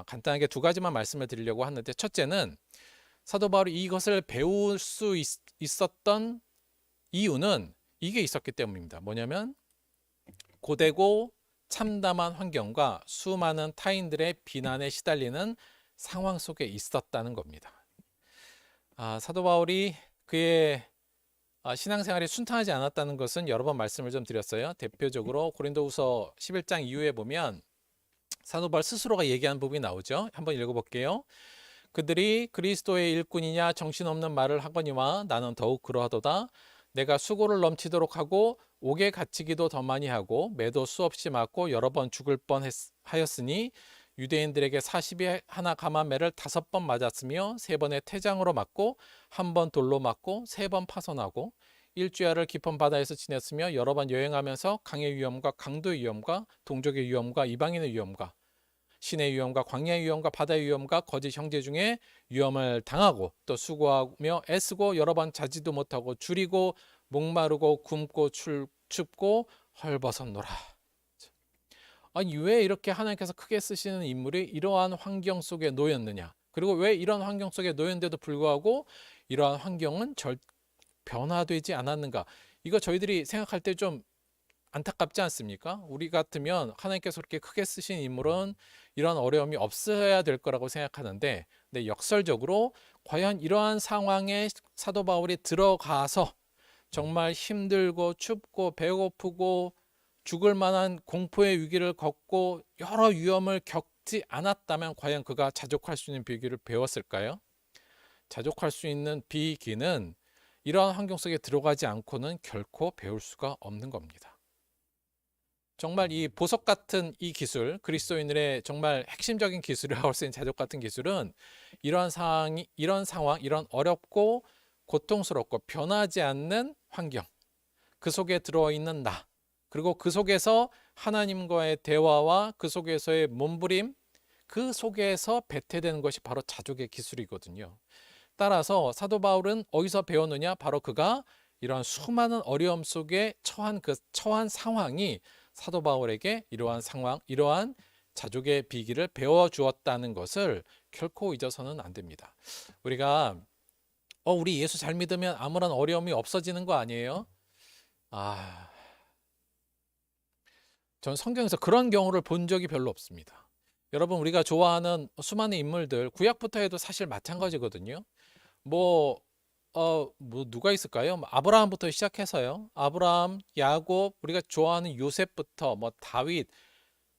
간단하게 두 가지만 말씀을 드리려고 하는데 첫째는 사도 바울이 이것을 배울 수 있었던 이유는 이게 있었기 때문입니다. 뭐냐면 고되고 참담한 환경과 수많은 타인들의 비난에 시달리는 상황 속에 있었다는 겁니다. 사도 바울이 그의 신앙생활이 순탄하지 않았다는 것은 여러 번 말씀을 좀 드렸어요. 대표적으로 고린도후서 11장 이후에 보면 사도 바울 스스로가 얘기한 부분이 나오죠. 한번 읽어볼게요. 그들이 그리스도의 일꾼이냐 정신없는 말을 하거니와 나는 더욱 그러하도다. 내가 수고를 넘치도록 하고 옥에 갇히기도 더 많이 하고 매도 수없이 맞고 여러 번 죽을 뻔하였으니 유대인들에게 40이 하나 감한 매를 5번 맞았으며 3번의 태장으로 맞고 1번 돌로 맞고 3번 파손하고 일주야를 깊은 바다에서 지냈으며 여러 번 여행하면서 강의 위험과 강도의 위험과 동족의 위험과 이방인의 위험과 신의 위험과 광야의 위험과 바다의 위험과 거짓 형제 중에 위험을 당하고 또 수고하며 애쓰고 여러 번 자지도 못하고 줄이고 목마르고 굶고 춥고 헐벗었노라. 아니 왜 이렇게 하나님께서 크게 쓰시는 인물이 이러한 환경 속에 놓였느냐, 그리고 왜 이런 환경 속에 놓였는데도 불구하고 이러한 환경은 변화되지 않았는가. 이거 저희들이 생각할 때 좀 안타깝지 않습니까? 우리 같으면 하나님께서 그렇게 크게 쓰신 인물은 이런 어려움이 없어야 될 거라고 생각하는데, 근데 역설적으로 과연 이러한 상황에 사도 바울이 들어가서 정말 힘들고 춥고 배고프고 죽을 만한 공포의 위기를 겪고 여러 위험을 겪지 않았다면 과연 그가 자족할 수 있는 비기를 배웠을까요? 자족할 수 있는 비기는 이러한 환경 속에 들어가지 않고는 결코 배울 수가 없는 겁니다. 정말 이 보석 같은 이 기술, 그리스도인들의 정말 핵심적인 기술이라고 할 수 있는 자족 같은 기술은 이런 상황, 이런 어렵고 고통스럽고 변하지 않는 환경, 그 속에 들어있는 나, 그리고 그 속에서 하나님과의 대화와 그 속에서의 몸부림, 그 속에서 배태되는 것이 바로 자족의 기술이거든요. 따라서 사도 바울은 어디서 배웠느냐? 바로 그가 이러한 수많은 어려움 속에 처한 상황이 사도 바울에게 이러한 상황, 이러한 자족의 비기를 배워주었다는 것을 결코 잊어서는 안 됩니다. 우리가 우리 예수 잘 믿으면 아무런 어려움이 없어지는 거 아니에요? 전 성경에서 그런 경우를 본 적이 별로 없습니다. 여러분, 우리가 좋아하는 수많은 인물들, 구약부터 해도 사실 마찬가지거든요. 누가 있을까요? 아브라함부터 시작해서요. 아브라함, 야곱, 우리가 좋아하는 요셉부터 다윗,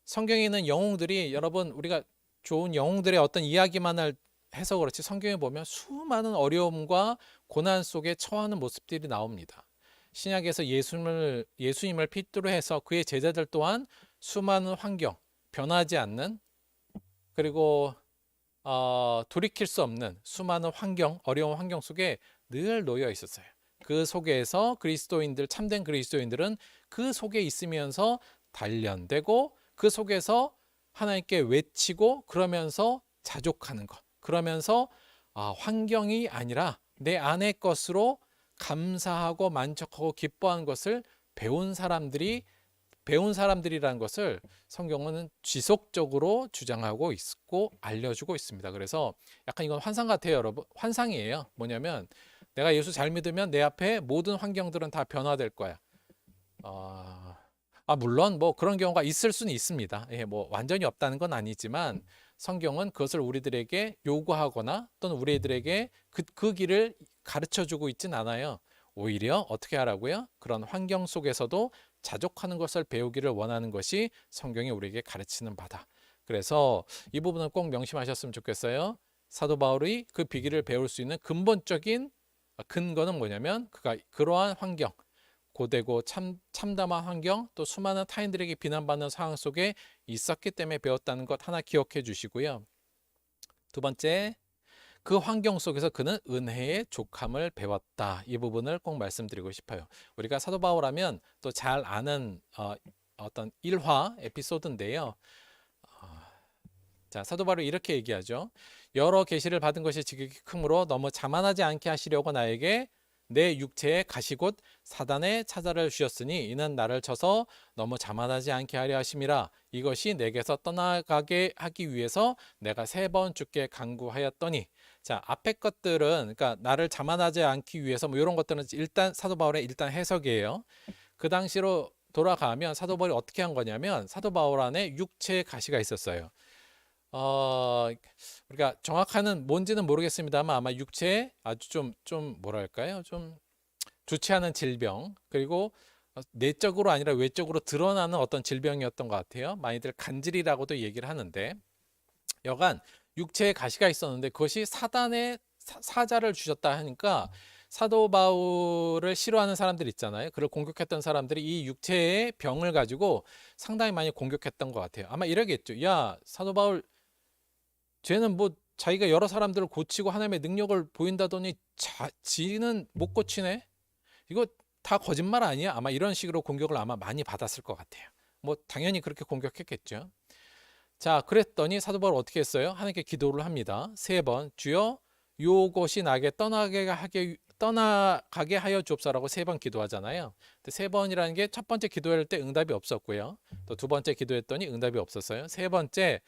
성경에 있는 영웅들이, 여러분, 우리가 좋은 영웅들의 어떤 이야기만을 해서 그렇지 성경에 보면 수많은 어려움과 고난 속에 처하는 모습들이 나옵니다. 신약에서 예수님을 필두로 해서 그의 제자들 또한 수많은 환경, 변하지 않는, 그리고 돌이킬 수 없는 수많은 어려운 환경 속에 늘 놓여 있었어요. 그 속에서 참된 그리스도인들은 그 속에 있으면서 단련되고 그 속에서 하나님께 외치고 그러면서 자족하는 것, 그러면서 환경이 아니라 내 안의 것으로 감사하고 만족하고 기뻐하는 것을 배운 사람들이라는 것을 성경은 지속적으로 주장하고 있고 알려주고 있습니다. 그래서 약간 이건 환상 같아요, 여러분. 환상이에요. 뭐냐면 내가 예수 잘 믿으면 내 앞에 모든 환경들은 다 변화될 거야. 물론 그런 경우가 있을 수는 있습니다. 완전히 없다는 건 아니지만 성경은 그것을 우리들에게 요구하거나 또는 우리들에게 그 길을 가르쳐주고 있진 않아요. 오히려 어떻게 하라고요? 그런 환경 속에서도 자족하는 것을 배우기를 원하는 것이 성경이 우리에게 가르치는 바다. 그래서 이 부분은 꼭 명심하셨으면 좋겠어요. 사도 바울이 그 비기를 배울 수 있는 근본적인 근거는 뭐냐면 그가 그러한 환경, 고되고 참담한 환경, 또 수많은 타인들에게 비난받는 상황 속에 있었기 때문에 배웠다는 것 하나 기억해 주시고요. 두 번째, 그 환경 속에서 그는 은혜의 족함을 배웠다. 이 부분을 꼭 말씀드리고 싶어요. 우리가 사도 바울하면 또 잘 아는 어떤 일화 에피소드인데요. 자, 사도 바울이 이렇게 얘기하죠. 여러 계시를 받은 것이 지극히 크므로 너무 자만하지 않게 하시려고 나에게 내 육체의 가시 곧 사단의 차자를 주셨으니 이는 나를 쳐서 너무 자만하지 않게 하려 하심이라. 이것이 내게서 떠나가게 하기 위해서 내가 3번 주께 간구하였더니. 자, 앞에 것들은 그러니까 나를 자만하지 않기 위해서 뭐 이런 것들은 일단 사도 바울의 일단 해석이에요. 그 당시로 돌아가면 사도 바울이 어떻게 한 거냐면 사도 바울 안에 육체의 가시가 있었어요. 우리가 정확한 뭔지는 모르겠습니다만 아마 육체에 아주 좀 뭐랄까요? 좀 좋지 않은 질병, 그리고 내적으로 아니라 외적으로 드러나는 어떤 질병이었던 것 같아요. 많이들 간질이라고도 얘기를 하는데, 여간 육체에 가시가 있었는데 그것이 사단의 사자를 주셨다 하니까 사도 바울을 싫어하는 사람들 있잖아요. 그를 공격했던 사람들이 이 육체의 병을 가지고 상당히 많이 공격했던 것 같아요. 아마 이러겠죠. 야, 사도 바울 쟤는 뭐 자기가 여러 사람들을 고치고 하나님의 능력을 보인다더니 지는 못 고치네. 이거 다 거짓말 아니야? 아마 이런 식으로 공격을 아마 많이 받았을 것 같아요. 뭐 당연히 그렇게 공격했겠죠. 자, 그랬더니 사도 바울 어떻게 했어요? 하나님께 기도를 합니다. 3번, 주여 요것이 나에게 떠나가게 하여 주옵소서라고 3번 기도하잖아요. 근데 3번이라는 게 첫 번째 기도할 때 응답이 없었고요. 또 두 번째 기도했더니 응답이 없었어요. 3번째,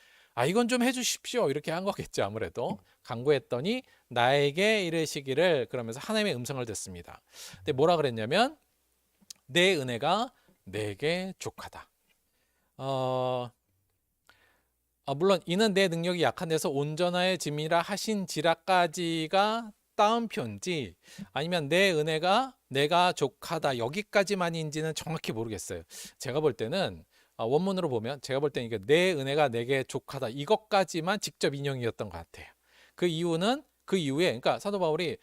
이건 좀 해주십시오, 이렇게 한 거겠죠. 아무래도 간구했더니 나에게 이르시기를, 그러면서 하나님의 음성을 듣습니다. 근데 뭐라 그랬냐면 내 은혜가 내게 족하다. 물론 이는 내 능력이 약한 데서 온전하여 짐이라 하신지라까지가 따옴표인지 아니면 내 은혜가 내가 족하다 여기까지만인지는 정확히 모르겠어요. 제가 볼 때는 원문으로 보면 제가 볼 때는 이게 내 은혜가 내게 족하다 이것까지만 직접 인용이었던 것 같아요. 그 이유는 그 이후에 그러니까 사도 바울이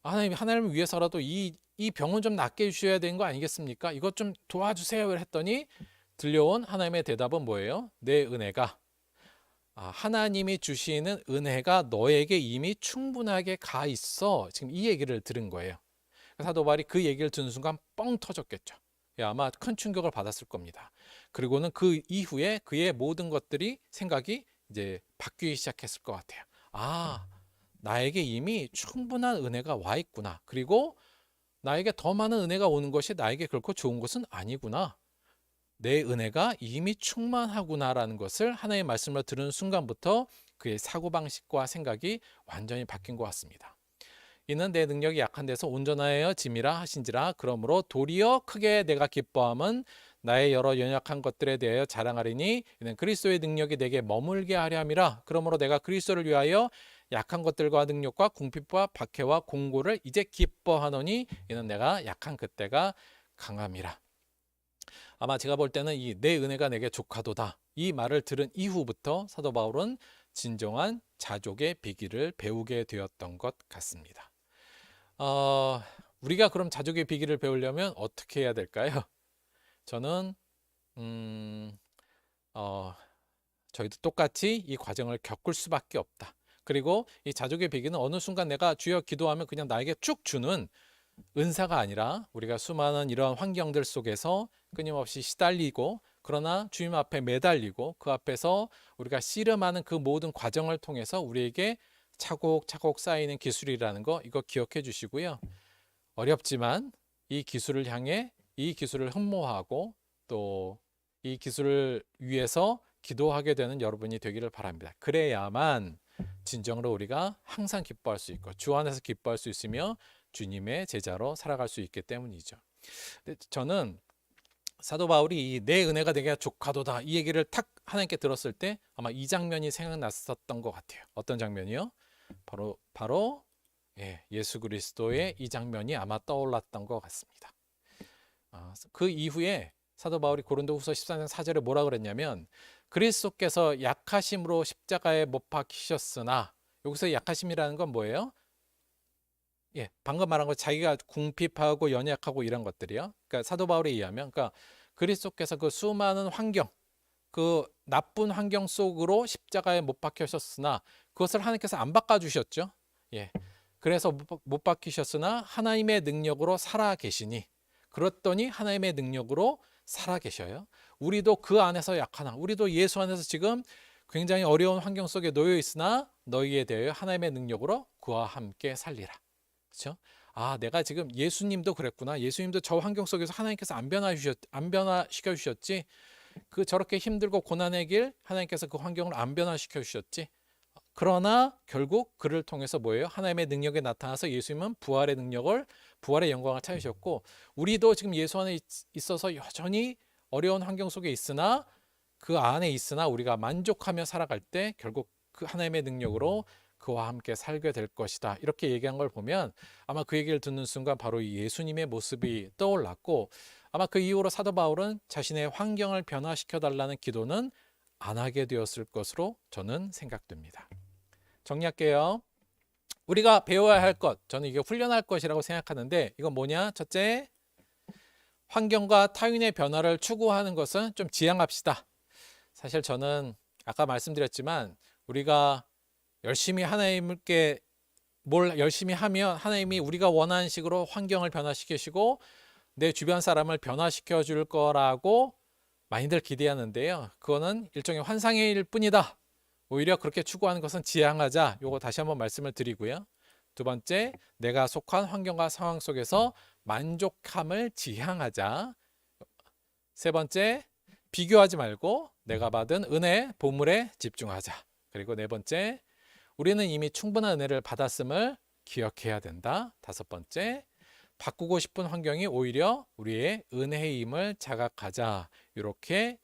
하나님을 위해서라도 이 병은 좀 낫게 해주셔야 되는 거 아니겠습니까? 이것 좀 도와주세요 했더니 들려온 하나님의 대답은 뭐예요? 내 은혜가 하나님이 주시는 은혜가 너에게 이미 충분하게 가 있어. 지금 이 얘기를 들은 거예요. 사도 바울이 그 얘기를 듣는 순간 뻥 터졌겠죠. 아마 큰 충격을 받았을 겁니다. 그리고는 그 이후에 그의 모든 것들이 생각이 이제 바뀌기 시작했을 것 같아요. 나에게 이미 충분한 은혜가 와 있구나. 그리고 나에게 더 많은 은혜가 오는 것이 나에게 결코 좋은 것은 아니구나. 내 은혜가 이미 충만하구나라는 것을 하나님의 말씀을 들은 순간부터 그의 사고방식과 생각이 완전히 바뀐 것 같습니다. 이는 내 능력이 약한 데서 온전하여 짐이라 하신지라. 그러므로 도리어 크게 내가 기뻐함은 나의 여러 연약한 것들에 대하여 자랑하리니 이는 그리스도의 능력이 내게 머물게 하려 함이라. 그러므로 내가 그리스도를 위하여 약한 것들과 능력과 궁핍과 박해와 공고를 이제 기뻐하노니 이는 내가 약한 그때가 강함이라. 아마 제가 볼 때는 이 내 은혜가 내게 족하도다 이 말을 들은 이후부터 사도 바울은 진정한 자족의 비기를 배우게 되었던 것 같습니다. 우리가 그럼 자족의 비기를 배우려면 어떻게 해야 될까요? 저는 저희도 똑같이 이 과정을 겪을 수밖에 없다. 그리고 이 자족의 비기는 어느 순간 내가 주여 기도하면 그냥 나에게 쭉 주는 은사가 아니라 우리가 수많은 이러한 환경들 속에서 끊임없이 시달리고 그러나 주님 앞에 매달리고 그 앞에서 우리가 씨름하는 그 모든 과정을 통해서 우리에게 차곡차곡 쌓이는 기술이라는 거 이거 기억해 주시고요. 어렵지만 이 기술을 향해 이 기술을 흠모하고 또 이 기술을 위해서 기도하게 되는 여러분이 되기를 바랍니다. 그래야만 진정으로 우리가 항상 기뻐할 수 있고 주 안에서 기뻐할 수 있으며 주님의 제자로 살아갈 수 있기 때문이죠. 저는 사도 바울이 내 은혜가 내게 족하도다 이 얘기를 탁 하나님께 들었을 때 아마 이 장면이 생각났었던 것 같아요. 어떤 장면이요? 바로 예수 그리스도의 이 장면이 아마 떠올랐던 것 같습니다. 그 이후에 사도 바울이 고린도후서 14장 4절에 뭐라 그랬냐면 그리스도께서 약하심으로 십자가에 못 박히셨으나 여기서 약하심이라는 건 뭐예요? 방금 말한 거 자기가 궁핍하고 연약하고 이런 것들이요. 그러니까 사도 바울에 의하면 그러니까 그리스도께서 그 수많은 환경 그 나쁜 환경 속으로 십자가에 못 박히셨으나 그것을 하나님께서 안 바꿔주셨죠. 그래서 못 박히셨으나 하나님의 능력으로 살아 계시니 그랬더니 하나님의 능력으로 살아 계셔요. 우리도 그 안에서 약하나 우리도 예수 안에서 지금 굉장히 어려운 환경 속에 놓여 있으나 너희에 대하여 하나님의 능력으로 그와 함께 살리라. 그렇죠? 아, 내가 지금 예수님도 그랬구나. 예수님도 저 환경 속에서 하나님께서 안 변화시켜 주셨지. 그 저렇게 힘들고 고난의 길 하나님께서 그 환경을 안 변화시켜 주셨지. 그러나 결국 그를 통해서 뭐예요? 하나님의 능력이 나타나서 예수님은 부활의 영광을 찾으셨고, 우리도 지금 예수 안에 있어서 여전히 어려운 환경 속에 있으나 그 안에 있으나 우리가 만족하며 살아갈 때 결국 그 하나님의 능력으로 그와 함께 살게 될 것이다. 이렇게 얘기한 걸 보면 아마 그 얘기를 듣는 순간 바로 이 예수님의 모습이 떠올랐고, 아마 그 이후로 사도 바울은 자신의 환경을 변화시켜 달라는 기도는 안 하게 되었을 것으로 저는 생각됩니다. 정리할게요. 우리가 배워야 할 것, 저는 이게 훈련할 것이라고 생각하는데, 이건 뭐냐? 첫째, 환경과 타인의 변화를 추구하는 것은 좀 지양합시다. 사실 저는 아까 말씀드렸지만 우리가 열심히 하나님께 뭘 열심히 하면 하나님이 우리가 원하는 식으로 환경을 변화시키시고 내 주변 사람을 변화시켜 줄 거라고 많이들 기대하는데요. 그거는 일종의 환상의 일 뿐이다. 오히려 그렇게 추구하는 것은 지양하자. 요거 다시 한번 말씀을 드리고요. 두 번째, 내가 속한 환경과 상황 속에서 만족함을 지향하자. 세 번째, 비교하지 말고 내가 받은 은혜, 보물에 집중하자. 그리고 네 번째, 우리는 이미 충분한 은혜를 받았음을 기억해야 된다. 다섯 번째, 바꾸고 싶은 환경이 오히려 우리의 은혜임을 자각하자. 이렇게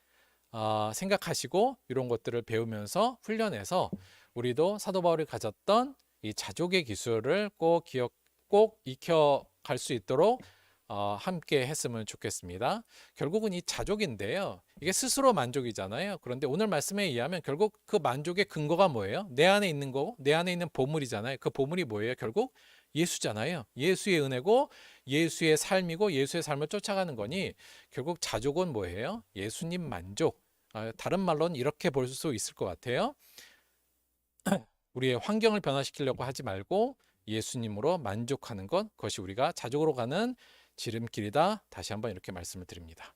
생각하시고 이런 것들을 배우면서 훈련해서 우리도 사도 바울이 가졌던 이 자족의 기술을 꼭 익혀갈 수 있도록 함께 했으면 좋겠습니다. 결국은 이 자족인데요. 이게 스스로 만족이잖아요. 그런데 오늘 말씀에 의하면 결국 그 만족의 근거가 뭐예요? 내 안에 있는 거, 내 안에 있는 보물이잖아요. 그 보물이 뭐예요? 결국 예수잖아요. 예수의 은혜고 예수의 삶이고 예수의 삶을 쫓아가는 거니 결국 자족은 뭐예요? 예수님 만족. 다른 말로는 이렇게 볼 수 있을 것 같아요. 우리의 환경을 변화시키려고 하지 말고 예수님으로 만족하는 것, 그것이 우리가 자족으로 가는 지름길이다. 다시 한번 이렇게 말씀을 드립니다.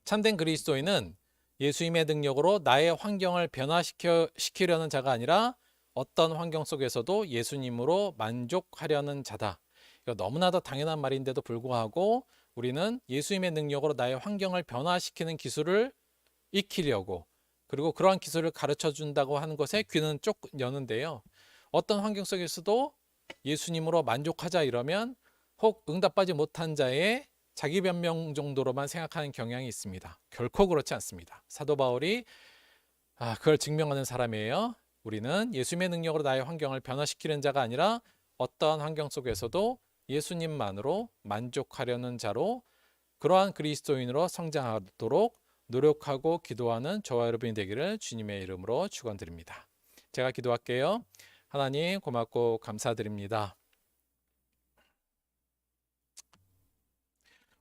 참된 그리스도인은 예수님의 능력으로 나의 환경을 변화시키려는 자가 아니라 어떤 환경 속에서도 예수님으로 만족하려는 자다. 이거 너무나도 당연한 말인데도 불구하고 우리는 예수님의 능력으로 나의 환경을 변화시키는 기술을 익히려고, 그리고 그러한 기술을 가르쳐 준다고 하는 것에 귀는 쪽 여는데요. 어떤 환경 속에서도 예수님으로 만족하자 이러면 혹 응답하지 못한 자의 자기 변명 정도로만 생각하는 경향이 있습니다. 결코 그렇지 않습니다. 사도 바울이 그걸 증명하는 사람이에요. 우리는 예수님의 능력으로 나의 환경을 변화시키는 자가 아니라 어떠한 환경 속에서도 예수님만으로 만족하려는 자로, 그러한 그리스도인으로 성장하도록 노력하고 기도하는 저와 여러분이 되기를 주님의 이름으로 축원드립니다. 제가 기도할게요. 하나님 고맙고 감사드립니다.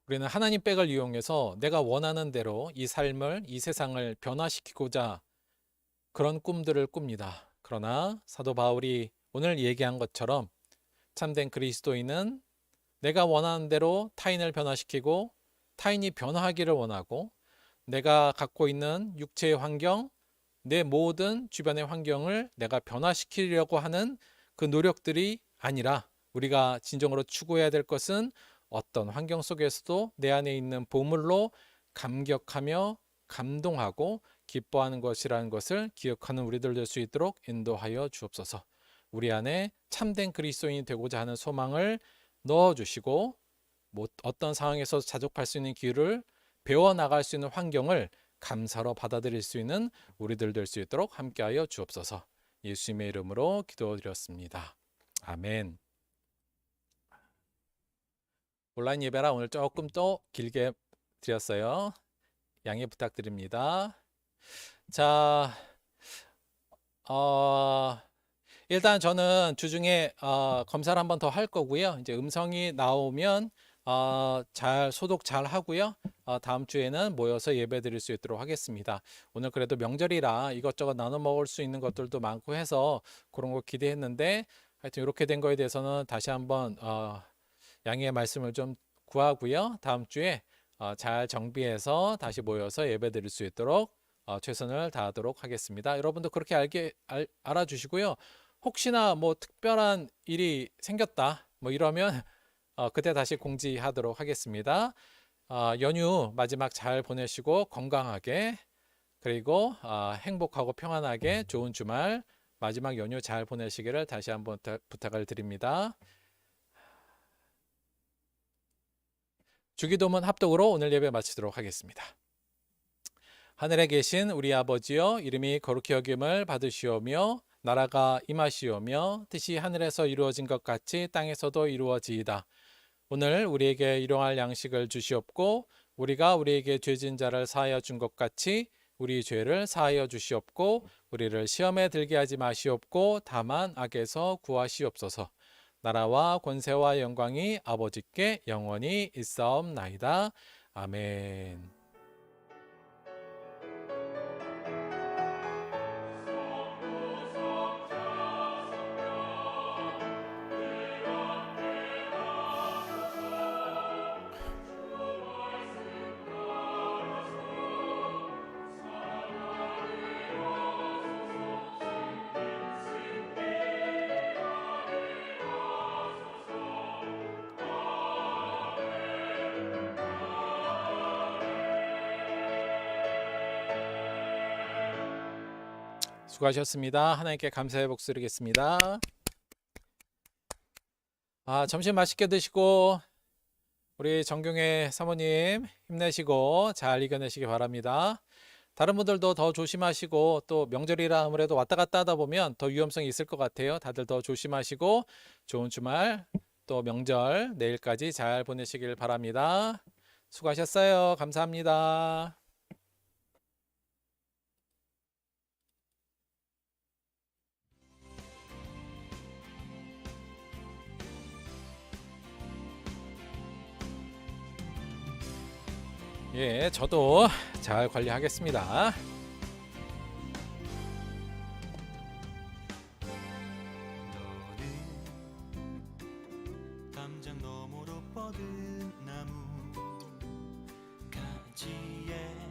우리는 하나님 백을 이용해서 내가 원하는 대로 이 삶을, 이 세상을 변화시키고자 그런 꿈들을 꿉니다. 그러나 사도 바울이 오늘 얘기한 것처럼 참된 그리스도인은 내가 원하는 대로 타인을 변화시키고 타인이 변화하기를 원하고, 내가 갖고 있는 육체의 환경, 내 모든 주변의 환경을 내가 변화시키려고 하는 그 노력들이 아니라 우리가 진정으로 추구해야 될 것은 어떤 환경 속에서도 내 안에 있는 보물로 감격하며 감동하고 기뻐하는 것이라는 것을 기억하는 우리들 될 수 있도록 인도하여 주옵소서. 우리 안에 참된 그리스도인이 되고자 하는 소망을 넣어주시고 어떤 상황에서 자족할 수 있는 기회를 배워나갈 수 있는 환경을 감사로 받아들일 수 있는 우리들 될 수 있도록 함께하여 주옵소서. 예수님의 이름으로 기도드렸습니다. 아멘. 온라인 예배라 오늘 조금 더 길게 드렸어요. 양해 부탁드립니다. 자, 일단 저는 주중에 검사를 한 번 더 할 거고요. 이제 음성이 나오면 잘 소독 잘 하고요. 다음 주에는 모여서 예배 드릴 수 있도록 하겠습니다. 오늘 그래도 명절이라 이것저것 나눠 먹을 수 있는 것들도 많고 해서 그런 거 기대했는데, 하여튼 이렇게 된 거에 대해서는 다시 한번 양해의 말씀을 좀 구하고요. 다음 주에 잘 정비해서 다시 모여서 예배 드릴 수 있도록 최선을 다하도록 하겠습니다. 여러분도 그렇게 알아주시고요. 혹시나 뭐 특별한 일이 생겼다, 뭐 이러면 그때 다시 공지하도록 하겠습니다. 연휴 마지막 잘 보내시고 건강하게 그리고 행복하고 평안하게 좋은 주말 마지막 연휴 잘 보내시기를 다시 한번 부탁을 드립니다. 주기도문 합독으로 오늘 예배 마치도록 하겠습니다. 하늘에 계신 우리 아버지여, 이름이 거룩히 여김을 받으시오며 나라가 임하시오며 뜻이 하늘에서 이루어진 것 같이 땅에서도 이루어지이다. 오늘 우리에게 일용할 양식을 주시옵고 우리가 우리에게 죄진 자를 사하여 준 것 같이 우리 죄를 사하여 주시옵고 우리를 시험에 들게 하지 마시옵고 다만 악에서 구하시옵소서. 나라와 권세와 영광이 아버지께 영원히 있사옵나이다. 아멘. 수고하셨습니다. 하나님께 감사의 복수드리겠습니다. 점심 맛있게 드시고 우리 정경혜 사모님 힘내시고 잘 이겨내시기 바랍니다. 다른 분들도 더 조심하시고 또 명절이라 아무래도 왔다 갔다 하다 보면 더 위험성이 있을 것 같아요. 다들 더 조심하시고 좋은 주말 또 명절 내일까지 잘 보내시길 바랍니다. 수고하셨어요. 감사합니다. 예, 저도 잘 관리하겠습니다. 너는 담장 너머로 뻗은 나무 가지에